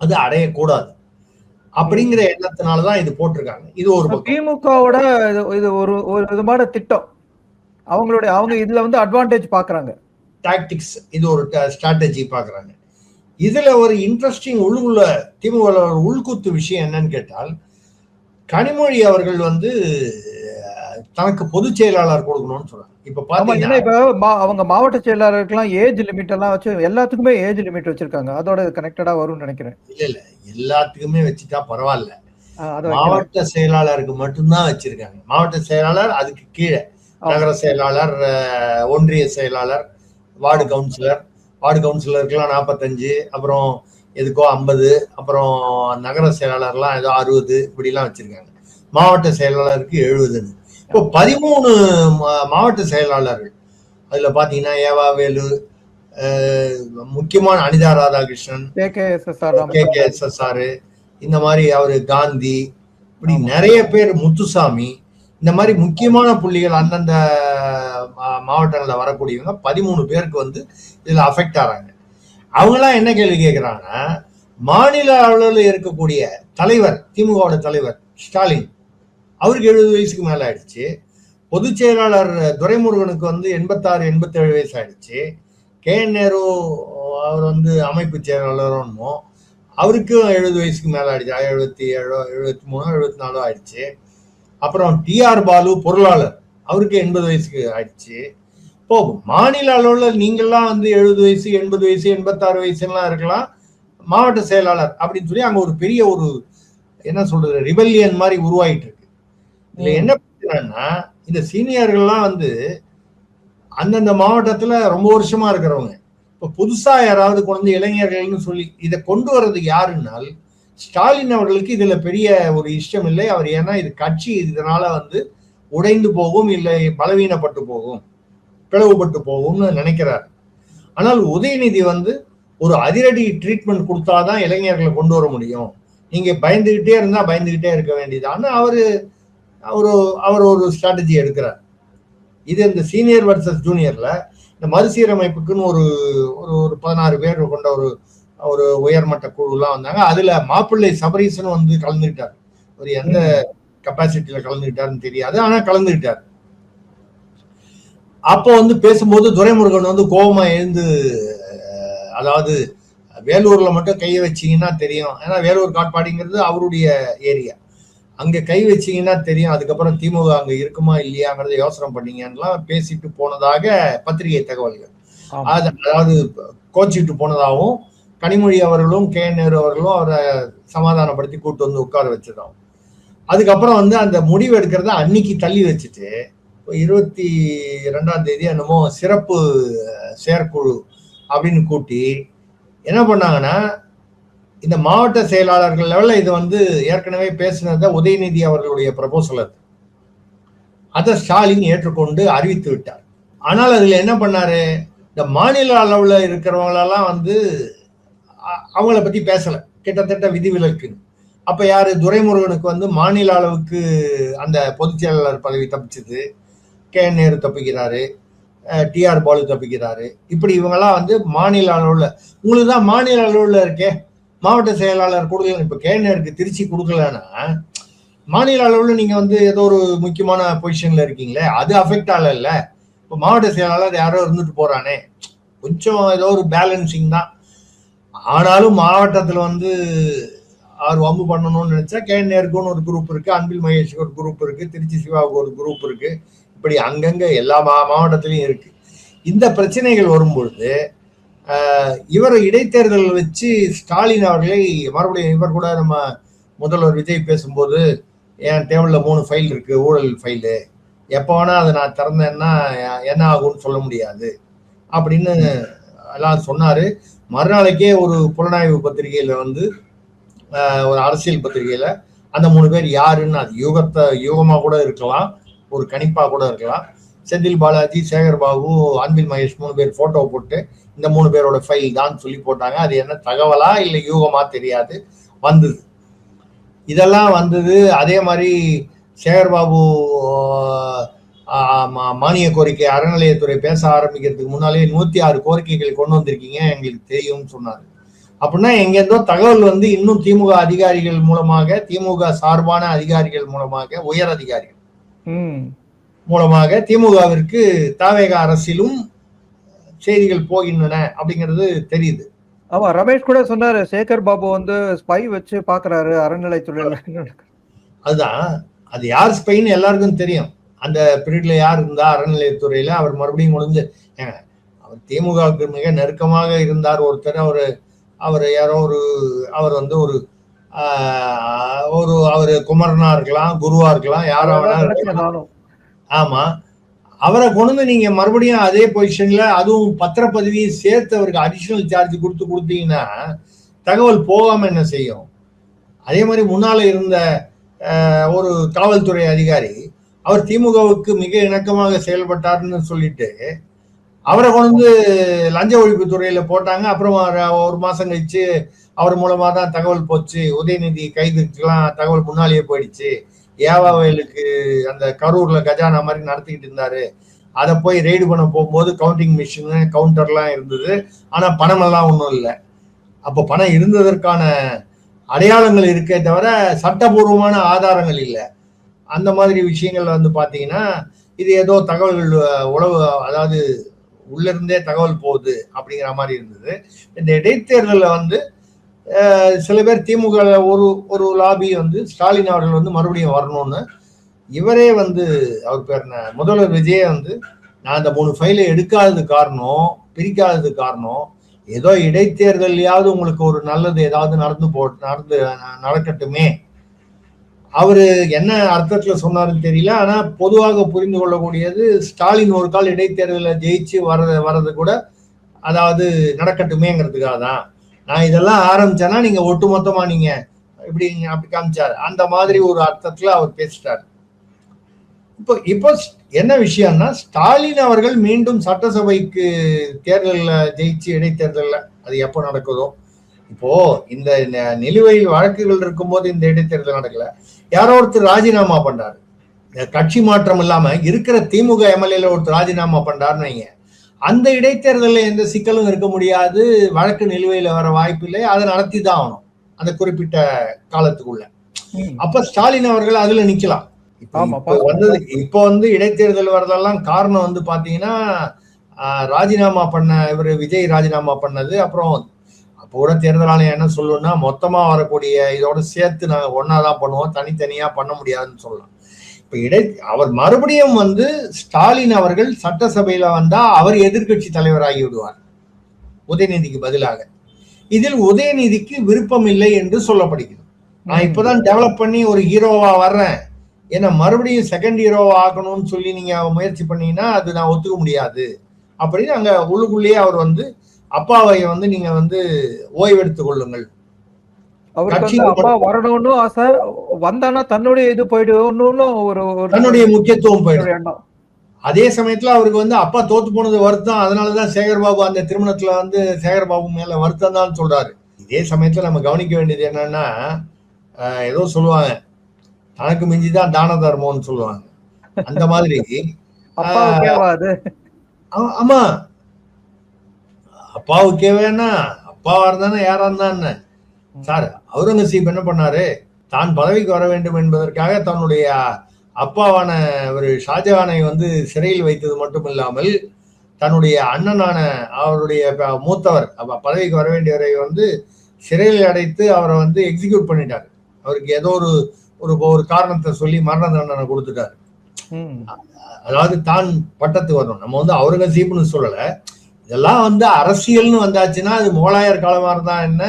அது அடையக்கூடாது அப்படிங்கிற எண்ணத்தினாலதான் இது போட்டிருக்காங்க. இது ஒரு திமுகவோட இது ஒரு விதமான திட்டம். அவங்க இதுல வந்து அட்வான்டேஜ் பாக்குறாங்க, டாக்டிக்ஸ், இது ஒரு ஸ்ட்ராட்டஜி பாக்குறாங்க. இதுல ஒரு இன்ட்ரெஸ்டிங் உள்ள திமுக உள்குத்து விஷயம் என்னன்னு கேட்டால், கனிமொழி அவர்கள் வந்து தனக்கு பொதுச் செயலாளர் கொடுக்கணும்னு சொல்றாங்க. இப்ப பாத்தீங்கன்னா இப்ப அவங்க மாவட்ட செயலாளருக்கெல்லாம் ஏஜ் லிமிட் எல்லாம் வச்சு எல்லாத்துக்குமே ஏஜ் லிமிட் வச்சிருக்காங்க. அதோட கனெக்டடா வரும்னு நினைக்கிறேன். இல்ல எல்லாத்துக்குமே வச்சுட்டா பரவாயில்ல, மாவட்ட செயலாளருக்கு மட்டும்தான் வச்சிருக்காங்க. மாவட்ட செயலாளர், அதுக்கு கீழே நகர செயலாளர், ஒன்றிய செயலாளர், வார்டு கவுன்சிலருக்குலாம் 45, அப்புறம் எதுக்கோ 50, அப்புறம் நகர செயலாளர்லாம் ஏதோ 60 இப்படிலாம் வச்சிருக்காங்க. மாவட்ட செயலாளருக்கு 70. இப்போ 13 மாவட்ட செயலாளர்கள், அதுல பாத்தீங்கன்னா ஏவாவேலு, முக்கியமான அனிதா ராதாகிருஷ்ணன், KKSSR, இந்த மாதிரி அவரு காந்தி, இப்படி நிறைய பேர், முத்துசாமி, இந்த மாதிரி முக்கியமான புள்ளிகள் அந்தந்த மாவட்டங்களில் வரக்கூடியவங்க 13 பேருக்கு வந்து இதுல அஃபெக்ட் ஆறாங்க. அவங்களாம் என்ன கேள்வி கேட்கிறாங்கன்னா, மாநில அளவில் இருக்கக்கூடிய தலைவர், திமுகவோட தலைவர் ஸ்டாலின், அவருக்கு 70 வயசுக்கு மேல ஆயிடுச்சு. பொதுச் செயலாளர் துரைமுருகனுக்கு வந்து 86, 87 வயசு ஆயிடுச்சு. KN நேரு அவர் வந்து அமைப்பு செயலாளரும், அவருக்கும் 70 வயசுக்கு மேல ஆயிடுச்சு. 77, 73, 74 ஆயிடுச்சு. அப்புறம் TR பாலு பொருளாளர், அவருக்கு 80 வயசுக்கு ஆயிடுச்சு. இப்போ மாநில அளவில் நீங்கள்லாம் வந்து 70 வயசு, 80 வயசு, 86 வயசுலாம் இருக்கலாம் மாவட்ட செயலாளர் அப்படின்னு சொல்லி அங்க ஒரு பெரிய ஒரு என்ன சொல்றது ரிபல்லியன் மாதிரி உருவாயிட்டு இருக்கு. இதுல என்ன பிரச்சனைன்னா, இந்த சீனியர்கள்லாம் வந்து அந்தந்த மாவட்டத்துல ரொம்ப வருஷமா இருக்கிறவங்க. இப்ப புதுசா யாராவது கொண்டு இளைஞர்கள்னு சொல்லி இதை கொண்டு வர்றதுக்கு யாருன்னால் ஸ்டாலின் அவர்களுக்கு இதுல பெரிய ஒரு இஷ்டம் இல்லை. அவர் ஏன்னா இது கட்சி இதனால வந்து உடைந்து போகும், இல்லை பலவீனப்பட்டு போகும், பிளவுபட்டு போகும்னு நினைக்கிறார். ஆனால் உதயநிதி வந்து ஒரு அதிரடி ட்ரீட்மெண்ட் கொடுத்தாதான் இளைஞர்களை கொண்டு வர முடியும். நீங்க பயந்துகிட்டே இருந்தா பயந்துகிட்டே இருக்க வேண்டியது. ஆனா அவர் ஒரு ஸ்ட்ராட்டஜி எடுக்கிறார். இது இந்த சீனியர் வர்சஸ் ஜூனியர்ல இந்த மறுசீரமைப்புக்குன்னு ஒரு 16 பேர் கொண்ட ஒரு உயர்மட்ட குழுலாம் வந்தாங்க. அதுல மாப்பிள்ளை சபரீசன் வந்து கலந்துக்கிட்டார். ஒரு எந்த கெப்பாசிட்டியில கலந்துக்கிட்டாருன்னு தெரியாது, ஆனா கலந்துக்கிட்டார். அப்போ வந்து பேசும்போது துரைமுருகன் வந்து கோபமா எழுந்து, அதாவது வேலூர்ல மட்டும் கையை வச்சீங்கன்னா தெரியும், ஏன்னா வேலூர் காட்பாடிங்கிறது அவருடைய ஏரியா, அங்க கை வச்சீங்கன்னா தெரியும், அதுக்கப்புறம் திமுக அங்க இருக்குமா இல்லையாங்கிறத யோசனை பண்ணீங்கலாம் பேசிட்டு போனதாக பத்திரிகை தகவல்கள். அதாவது கோச்சிட்டு போனதாகவும் கனிமொழி அவர்களும் KN நேரு அவர்களும் அவரை சமாதானப்படுத்தி கூட்டு வந்து உட்கார வச்சதாகும். அதுக்கப்புறம் வந்து அந்த முடிவு எடுக்கிறத அன்னைக்கு தள்ளி வச்சுட்டு 22ஆம் தேதி என்னமோ சிறப்பு செயற்குழு அப்படின்னு கூட்டி என்ன பண்ணாங்கன்னா, இந்த மாவட்ட செயலாளர்கள் லெவலில் இது வந்து ஏற்கனவே பேசினத உதயநிதி அவர்களுடைய ப்ரப்போசல் அது, அதை ஸ்டாலின் ஏற்றுக்கொண்டு அறிவித்து விட்டார். ஆனால் அதுல என்ன பண்ணாரு, இந்த மாநில அளவில் இருக்கிறவங்களெல்லாம் வந்து அவங்கள பத்தி பேசல, கிட்டத்தட்ட விதிவிலக்கு. அப்ப யாரு, துரைமுருகனுக்கு வந்து மாநில அளவுக்கு அந்த பொதுச் செயலாளர் பதவி தப்பிச்சது, KN நேரு தப்பிக்கிறாரு, TR பாலு தப்பிக்கிறாரு. இப்படி இவங்கெல்லாம் வந்து மாநில அளவுல, உங்களுக்கு தான் மாநில அளவுல இருக்கே மாவட்ட செயலாளர் கொடுக்கல. இப்ப KN நேருக்கு திருச்சி கொடுக்கலன்னா மாநில அளவுல நீங்க வந்து ஏதோ ஒரு முக்கியமான பொசிஷன்ல இருக்கீங்களே, அது அஃபெக்ட் ஆகல. இப்ப மாவட்ட செயலாளர் யாரோ இருந்துட்டு போறானே, கொஞ்சம் ஏதோ ஒரு பேலன்சிங் தான். ஆனாலும் மாவட்டத்துல வந்து அவர் வம்பு பண்ணணும்னு நினைச்சா KN நேருக்குன்னு ஒரு குரூப் இருக்கு, அன்பில் மகேஷ்க்கு ஒரு குரூப் இருக்கு, திருச்சி சிவாவுக்கு ஒரு குரூப் இருக்கு, இப்படி அங்கங்க எல்லா மாவட்டத்திலையும் இருக்கு. இந்த பிரச்சனைகள் வரும்பொழுது இவர் இடைத்தேர்தல் வச்சு ஸ்டாலின் அவர்களை மறுபடியும், இவர் கூட நம்ம முதல்வர் விஜய் பேசும்போது என் டேபிள்ல 3 ஃபைல் இருக்கு, ஊழல் ஃபைலு, எப்போ வேணா அதை நான் திறந்தேன்னா என்ன ஆகும்னு சொல்ல முடியாது அப்படின்னு எல்லாம் சொன்னாரு. மறுநாளைக்கே ஒரு புலனாய்வு பத்திரிகையில வந்து ஒரு அரசியல் பத்திரிகையில அந்த 3 பேர் யாருன்னு, அது யூகமா கூட இருக்கலாம், ஒரு கணிப்பா கூட இருக்கலாம், செந்தில் பாலாஜி, சேகர் பாபு, அன்பில் மகேஷ் 3 பேர் போட்டோ போட்டு இந்த 3 பேரோட ஃபைல் தான் சொல்லி போட்டாங்க. அது என்ன தகவலா இல்லை யூகமா தெரியாது, வந்தது. இதெல்லாம் வந்தது. அதே மாதிரி சேகர் பாபு மானிய கோரிக்கை அறநிலையத்துறை பேச ஆரம்பிக்கிறதுக்கு முன்னாலே 106 கோரிக்கைகள் கொண்டு வந்திருக்கீங்க எங்களுக்கு தெரியும்னு சொன்னாரு. அப்படின்னா எங்கேருந்தோ தகவல் வந்து இன்னும் திமுக அதிகாரிகள் மூலமாக, திமுக சார்பான அதிகாரிகள் மூலமாக, உயர் அதிகாரிகள் மூலமாக திமுகவிற்கு தாவேக அரசிலும் செய்திகள் போகின்றன அப்படிங்கிறது தெரியுது. ஆமா, ரமேஷ் கூட சொன்னாரு, சேகர் பாபு வந்து ஸ்பை வச்சு பாக்குறாரு அறநிலைத்துறையில. அதுதான், அது யார் ஸ்பைன்னு எல்லாருக்கும் தெரியும். அந்த பீரியட்ல யார் இருந்தா அறநிலையத்துறையில, அவர் மறுபடியும் முடிஞ்சு அவர் திமுகவுக்கு மிக நெருக்கமாக இருந்தார் ஒருத்தர். அவர் யாரோ அவர் வந்து அவர் குமரனா இருக்கலாம், குருவா இருக்கலாம், யாரா வேணா. ஆமா, அவரை கொண்டு நீங்க மறுபடியும் அதே பொசிஷன்ல, அதுவும் பத்திரப்பதிவியை சேர்த்து அவருக்கு அடிஷனல் சார்ஜ் கொடுத்தீங்கன்னா தகவல் போகாம என்ன செய்யும்? அதே மாதிரி முன்னால இருந்த ஒரு காவல்துறை அதிகாரி, அவர் திமுகவுக்கு மிக இணக்கமாக செயல்பட்டார்னு சொல்லிட்டு அவரை கொண்டு வந்து லஞ்ச ஒழிப்பு துறையில போட்டாங்க. அப்புறம் ஒரு மாசம் கழிச்சு அவர் மூலமா தான் தகவல் போச்சு. உதயநிதி கைதுக்கெல்லாம் தகவல் முன்னாலேயே போயிடுச்சு. ஏவாவேலுக்கு அந்த கரூர்ல கஜானா மாதிரி நடத்திக்கிட்டு இருந்தாரு. அதை போய் ரெய்டு பண்ண போகும்போது கவுண்டிங் மிஷின் கவுண்டர்லாம் இருந்தது. ஆனா பணம் எல்லாம் ஒன்றும் இல்லை. அப்போ பணம் இருந்ததற்கான அடையாளங்கள் இருக்கே தவிர சட்டபூர்வமான ஆதாரங்கள் இல்லை. அந்த மாதிரி விஷயங்கள் வந்து பாத்தீங்கன்னா இது ஏதோ தகவல்கள் உளவு, அதாவது உள்ள இருந்தே தகவல் போகுது அப்படிங்கிற மாதிரி இருந்தது. இந்த இடைத்தேர்தலில் வந்து சில பேர் திமுக ஒரு லாபி வந்து ஸ்டாலின் அவர்கள் வந்து மறுபடியும் வரணும்னு இவரே வந்து அவர் பேர் முதல்வர் விஜயே வந்து நான் அந்த 3 ஃபைலை எடுக்காதது காரணம், பிரிக்காதது காரணம், ஏதோ இடைத்தேர்தலையாவது உங்களுக்கு ஒரு நல்லது ஏதாவது நடக்கட்டுமே. அவரு என்ன அர்த்தத்துல சொன்னாருன்னு தெரியல. ஆனா பொதுவாக புரிந்து கொள்ளக்கூடியது ஸ்டாலின் ஒரு கால் இடைத்தேர்தலில் ஜெயிச்சு வர்றது கூட அதாவது நடக்கட்டுமேங்கிறதுக்காக தான் நான் இதெல்லாம் ஆரம்பிச்சேன்னா நீங்க ஒட்டுமொத்தமா நீங்க இப்படி அப்படி காமிச்சாரு. அந்த மாதிரி ஒரு அர்த்தத்துல அவர் பேசிட்டாரு. இப்போ என்ன விஷயம்னா ஸ்டாலின் அவர்கள் மீண்டும் சட்டசபைக்கு தேர்தலில் ஜெயிச்சு இடைத்தேர்தலில் அது எப்போ நடக்குதோ, இப்போ இந்த நிலுவையில் வழக்குகள் இருக்கும்போது இந்த இடைத்தேர்தல் நடக்கல. யாரோ ஒருத்தர் ராஜினாமா பண்றாரு, கட்சி மாற்றம் இல்லாம இருக்கிற திமுக எம்எல்ஏல ஒருத்தர் ராஜினாமா பண்றாருன்னு வைங்க, அந்த இடைத்தேர்தலில் எந்த சிக்கலும் இருக்க முடியாது, வழக்கு நிலுவையில வர வாய்ப்பு இல்லை, அதை நடத்தி தான் ஆகணும் அந்த குறிப்பிட்ட காலத்துக்குள்ள. அப்ப ஸ்டாலின் அவர்கள் அதுல நிக்கலாம். இப்போ வந்து இடைத்தேர்தல் வரதெல்லாம் காரணம் வந்து பாத்தீங்கன்னா ராஜினாமா பண்ண இவர் விஜய் ராஜினாமா பண்ணது. அப்புறம் அப்போ கூட தேர்தல் ஆணையம் என்ன சொல்லணும்னா மொத்தமா வரக்கூடிய இதோட சேர்த்து நாங்க ஒன்னாதான் பண்ணுவோம், தனித்தனியா பண்ண முடியாதுன்னு சொல்லலாம். இப்ப அவர் மறுபடியும் வந்து ஸ்டாலின் அவர்கள் சட்டசபையில வந்தா அவர் எதிர்கட்சி தலைவராகி விடுவார் உதயநிதிக்கு பதிலாக. இதில் உதயநிதிக்கு விருப்பம் இல்லை என்று சொல்லப்படுகிறது. நான் இப்பதான் டெவலப் பண்ணி ஒரு ஹீரோவா வர்றேன், ஏன்னா மறுபடியும் செகண்ட் ஹீரோவா ஆக்கணும்னு சொல்லி நீங்க முயற்சி பண்ணீங்கன்னா அது நான் ஒத்துக்க முடியாது அப்படின்னு அங்க உள்ளுக்குள்ளேயே அவர் வந்து அப்பாவை வந்து நீங்க வந்து ஓய்வெடுத்துக் கொள்ளுங்கள், அவருக்கு அப்பா வரணும்னு ஆசை, வந்தானா தன்னுடைய இது போயிடும்னு ஒரு தன்னுடைய முக்கியத்துவம் போயிடும். அதே சமயத்துல அவருக்கு வந்து அப்பா தோத்து போனது வருத்தம், அதனாலதான் சேகர்பாபு அந்த திருமணத்துல வந்து சேகர்பாபு மேல வருத்தம் தான் சொல்றாரு. இதே சமயத்துல நம்ம கவனிக்க வேண்டியது என்னன்னா, ஏதோ சொல்லுவாங்க தனக்கு மிஞ்சிதான் தான தர்மம்னு சொல்லுவாங்க. அந்த மாதிரி ஆமா அப்பாவுக்கே வேணா அப்பாவா இருந்தானே யாரா இருந்தான்னு சார். அவுரங்கசீப் என்ன பண்ணாரு, தான் பதவிக்கு வர வேண்டும் என்பதற்காக தன்னுடைய அப்பாவான ஒரு ஷாஜகானை வந்து சிறையில் வைத்தது மட்டும் இல்லாமல் தன்னுடைய அண்ணனான அவருடைய மூத்தவர் பதவிக்கு வர வேண்டியவரை வந்து சிறையில் அடைத்து அவரை வந்து எக்ஸிக்யூட் பண்ணிட்டாரு. அவருக்கு ஏதோ ஒரு காரணத்தை சொல்லி மரண தண்டனை கொடுத்துட்டாரு. அதாவது தான் பட்டத்துக்கு வரணும். நம்ம வந்து அவுரங்கசீப்னு சொல்லல, இதெல்லாம் வந்து அரசியல்னு வந்தாச்சுன்னா அது முகலாயர் காலமா இருந்தா என்ன,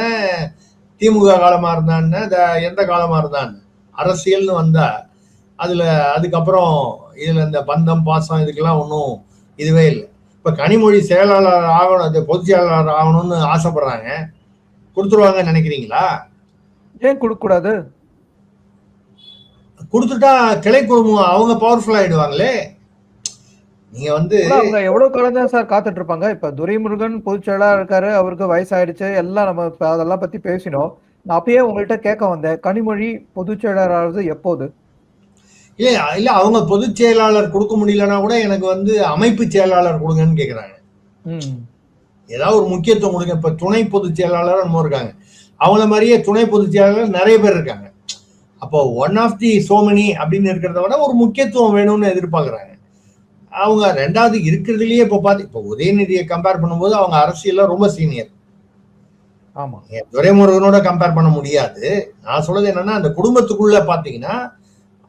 திமுக காலமா இருந்தா என்ன, எந்த காலமா இருந்தான்னு அரசியல்னு வந்தா அதுல அதுக்கப்புறம் இதுல இந்த பந்தம் பாசம் இதுக்கெல்லாம் ஒன்றும் இதுவே இல்லை. இப்ப கனிமொழி செயலாளர் ஆகணும், பொதுச் செயலாளர் ஆகணும்னு ஆசைப்படுறாங்க, கொடுத்துருவாங்கன்னு நினைக்கிறீங்களா? ஏன் கொடுக்க கூடாது? கொடுத்துட்டா கிளை குழுமம் அவங்க பவர்ஃபுல் ஆயிடுவாங்களே. நீங்க வந்து அவங்க எவ்வளவு காலம் தான் சார் காத்துட்டு இருப்பாங்க? இப்ப துரைமுருகன் பொதுச் செயலாளர் இருக்காரு, அவருக்கு வயசாயிடுச்சு, எல்லாம் நம்ம அதெல்லாம் பத்தி பேசினோம். நான் அப்பயே உங்கள்கிட்ட கேட்க வந்தேன், கனிமொழி பொதுச் செயலாளர் எப்போது? இல்ல அவங்க பொதுச் செயலாளர் கொடுக்க முடியலன்னா கூட எனக்கு வந்து அமைப்பு செயலாளர் கொடுங்கன்னு கேக்குறாங்க. ஏதாவது ஒரு முக்கியத்துவம் கொடுங்க. இப்ப துணை பொதுச் செயலாளர் நம்ம இருக்காங்க, அவங்கள மாதிரியே துணை பொதுச் செயலாளர் நிறைய பேர் இருக்காங்க. அப்போ ஒன் ஆஃப் தி சோமனி அப்படின்னு இருக்கிறத விட ஒரு முக்கியத்துவம் வேணும்னு எதிர்பார்க்கறாங்க. அவங்க ரெண்டாவது இருக்கிறதுலயே இப்போ உதயநிதியை கம்பேர் பண்ணும்போது அவங்க அரசியல்ல ரொம்ப சீனியர். ஆமா, துரைமுருகனோட கம்பேர் பண்ண முடியாது. நான் சொல்றது என்னன்னா அந்த குடும்பத்துக்குள்ள பாத்தீங்கன்னா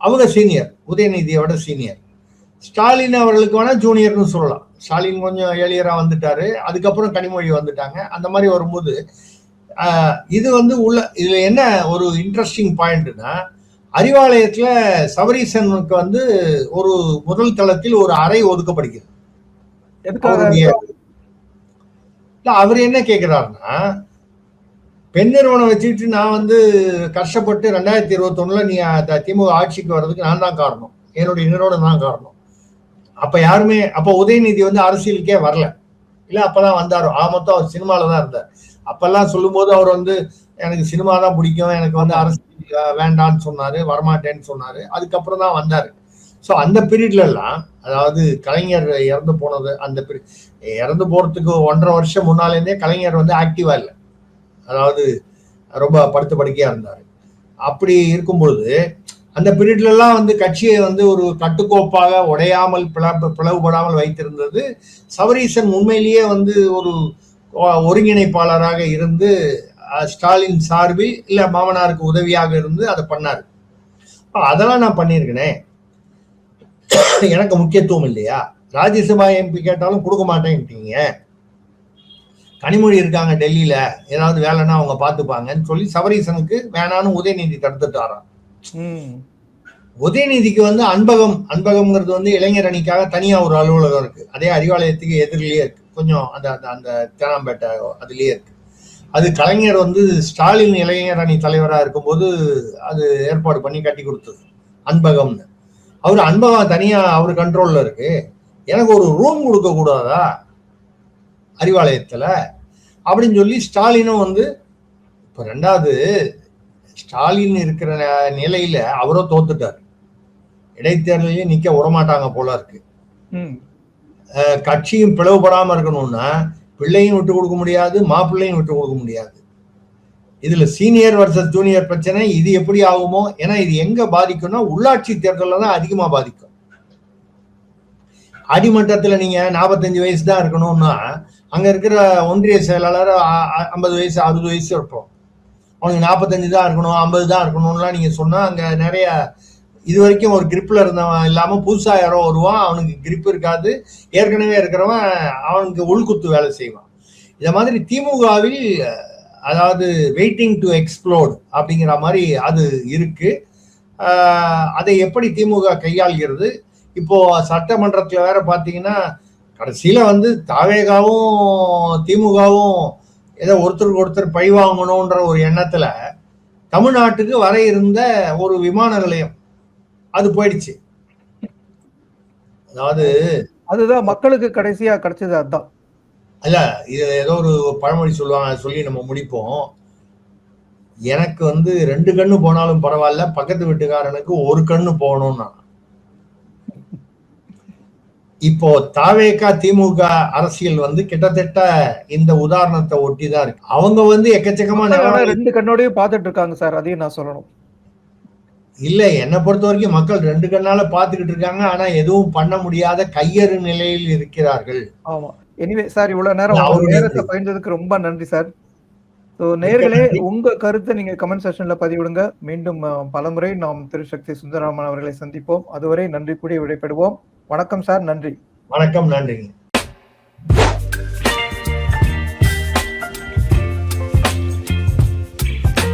அவங்க சீனியர், உதயநிதியோட சீனியர். ஸ்டாலின் அவர்களுக்கு வேணா ஜூனியர்னு சொல்லலாம். ஸ்டாலின் கொஞ்சம் ஏழியரா வந்துட்டாரு, அதுக்கப்புறம் கனிமொழி வந்துட்டாங்க. அந்த மாதிரி வரும்போது இது வந்து இதுல என்ன ஒரு இன்ட்ரெஸ்டிங் பாயிண்ட்னா, அறிவாலயத்துல சபரீசனுக்கு வந்து ஒரு முதல் தளத்தில் ஒரு அறை ஒதுக்கப்படுகிறது. அவர் என்ன கேட்கிறாருன்னா, பெண் நிறுவனம் வச்சுக்கிட்டு நான் வந்து கஷ்டப்பட்டு 2021 நீ திமுக ஆட்சிக்கு வர்றதுக்கு நான் தான் காரணம், என்னுடைய நிறுவனம் தான் காரணம். அப்ப யாருமே அப்ப உதயநிதி வந்து அரசியலுக்கே வரல. இல்ல அப்பதான் வந்தாரு. மொத்தம் அவர் சினிமால தான் இருந்தார். அப்பெல்லாம் சொல்லும்போது அவர் வந்து எனக்கு சினிமா தான் பிடிக்கும், எனக்கு வந்து அரசியல் வேண்டான்னு சொன்னாரு, வரமாட்டேன்னு சொன்னாரு. அதுக்கப்புறம் தான் வந்தாரு. ஸோ அந்த பீரியட்ல எல்லாம், அதாவது கலைஞர் இறந்து போனது, அந்த இறந்து போறதுக்கு 1.5 வருஷம் முன்னாலேருந்தே கலைஞர் வந்து ஆக்டிவா இல்லை. அதாவது ரொம்ப படுத்த படுக்கையா இருந்தாரு. அப்படி இருக்கும்பொழுது அந்த பீரியட்ல எல்லாம் வந்து கட்சியை வந்து ஒரு கட்டுக்கோப்பாக உடையாமல் பிளவுபடாமல் வைத்திருந்தது சபரீசன். உண்மையிலேயே வந்து ஒரு ஒருங்கிணைப்பாளராக இருந்து ஸ்டாலின் சார்பில் இல்ல மாமனாருக்கு உதவியாக இருந்து அதை பண்ணாரு. அதெல்லாம் நான் பண்ணியிருக்கேனே, எனக்கு முக்கியத்துவம் இல்லையா? ராஜ்யசபா எம்பி கேட்டாலும் கொடுக்க மாட்டேன்ட்டீங்க. கனிமொழி இருக்காங்க டெல்லியில, ஏதாவது வேலைன்னா அவங்க பாத்துப்பாங்கன்னு சொல்லி சபரீசனுக்கு வேணான்னு உதயநிதி தடுத்துட்டாராம். உதயநிதிக்கு வந்து அன்பகம்ங்கிறது வந்து இளைஞர் அணிக்காக தனியா ஒரு அலுவலகம் இருக்கு. அதே அறிவாலயத்துக்கு எதிரிலேயே இருக்கு, கொஞ்சம் அந்த அந்த தேனாம்பேட்டை அதுலயே இருக்கு. அது கலைஞர் வந்து ஸ்டாலின் இளைஞர் அணி தலைவராக இருக்கும்போது அது ஏற்பாடு பண்ணி கட்டி கொடுத்தது அன்பகம்னு. அவரு அன்பகம் தனியா அவரு கண்ட்ரோல்ல இருக்கு. எனக்கு ஒரு ரூம் கொடுக்க கூடாதா அறிவாலயத்துல அப்படின்னு சொல்லி ஸ்டாலினும் வந்து, இப்ப ரெண்டாவது ஸ்டாலின் இருக்கிற நிலையில அவரோ தோத்துட்டார். இடைத்தேர்தலையும் நிக்க விடமாட்டாங்க போல இருக்கு. கட்சியும் பிளவுபடாம இருக்கணும்னா பிள்ளையும் விட்டு கொடுக்க முடியாது, மாப்பிள்ளையும் விட்டு கொடுக்க முடியாது. இதுல சீனியர் வர்சஸ் ஜூனியர் பிரச்சனை இது எப்படி ஆகுமோ? ஏன்னா இது எங்க பாதிக்கும்னா உள்ளாட்சி தேர்தலில் தான் அதிகமா பாதிக்கும். அடிமட்டத்துல நீங்க 45 வயசு தான் இருக்கணும்னா அங்க இருக்கிற ஒன்றிய செயலாளர் 50 வயசு 60 வயசு இருப்போம். அவனுக்கு 45 தான் இருக்கணும், 50 தான் இருக்கணும்லாம் நீங்க சொன்னா அங்க நிறைய இது வரைக்கும் ஒரு கிரிப்ல இருந்தவன் இல்லாம புதுசா யாரோ வருவான், அவனுக்கு கிரிப் இருக்காது, ஏற்கனவே இருக்கிறவன் அவனுக்கு உள்குத்து வேலை செய்வான். இத மாதிரி திமுகவில் அதாவது வெயிட்டிங் டு எக்ஸ்ப்ளோட் அப்படிங்கிற மாதிரி அது இருக்கு. அதை எப்படி திமுக கையாள்கிறது? இப்போ சட்டமன்றத்துல வேற பாத்தீங்கன்னா கடைசியில வந்து தாவேகாவும் திமுகவும் ஏதோ ஒருத்தருக்கு ஒருத்தர் பழி வாங்கணும்ன்ற ஒரு எண்ணத்துல தமிழ்நாட்டுக்கு வர இருந்த ஒரு விமான நிலையம் அது போயிடுச்சு. அதாவது அதுதான் மக்களுக்கு கடைசியா கிடைச்சது. அதுதான் அல்ல, இது ஏதோ ஒரு பழமொழி சொல்லுவாங்க, சொல்லி நம்ம முடிப்போம். எனக்கு வந்து 2 கண்ணு போனாலும் பரவாயில்ல, பக்கத்து வீட்டுக்காரனுக்கு 1 கண்ணு போகணும்னா. இப்போ தாவேகா திமுக அரசியல் வந்து கிட்டத்தட்ட இந்த உதாரணத்தை ஒட்டிதான் இருக்கு. அவங்க வந்து எக்கச்சக்கமா 2 கண்ணோடய பார்த்துட்டு இருக்காங்க சார், அதையும் நான் சொல்லணும். இல்ல, என்னை பொறுத்த வரைக்கும் மக்கள் 2 கண்ணால பாத்துக்கிட்டு இருக்காங்க. ஆனா எதுவும் பண்ண முடியாத கையறு நிலையில் இருக்கிறார்கள். ஆமா. எனிவே சார், இவ்வளவு நேரம் நேரத்தை பயந்ததுக்கு ரொம்ப நன்றி சார். நேயர்களே, உங்க கருத்தை நீங்க கமெண்ட் செக்ஷன்ல பதிவிடுங்க. மீண்டும் பலமுறை நாம் திரு சக்தி சுந்தரராமன் அவர்களை சந்திப்போம். அதுவரை நன்றி கூடி விடைபெறுவோம். வணக்கம் சார், நன்றி. வணக்கம், நன்றி.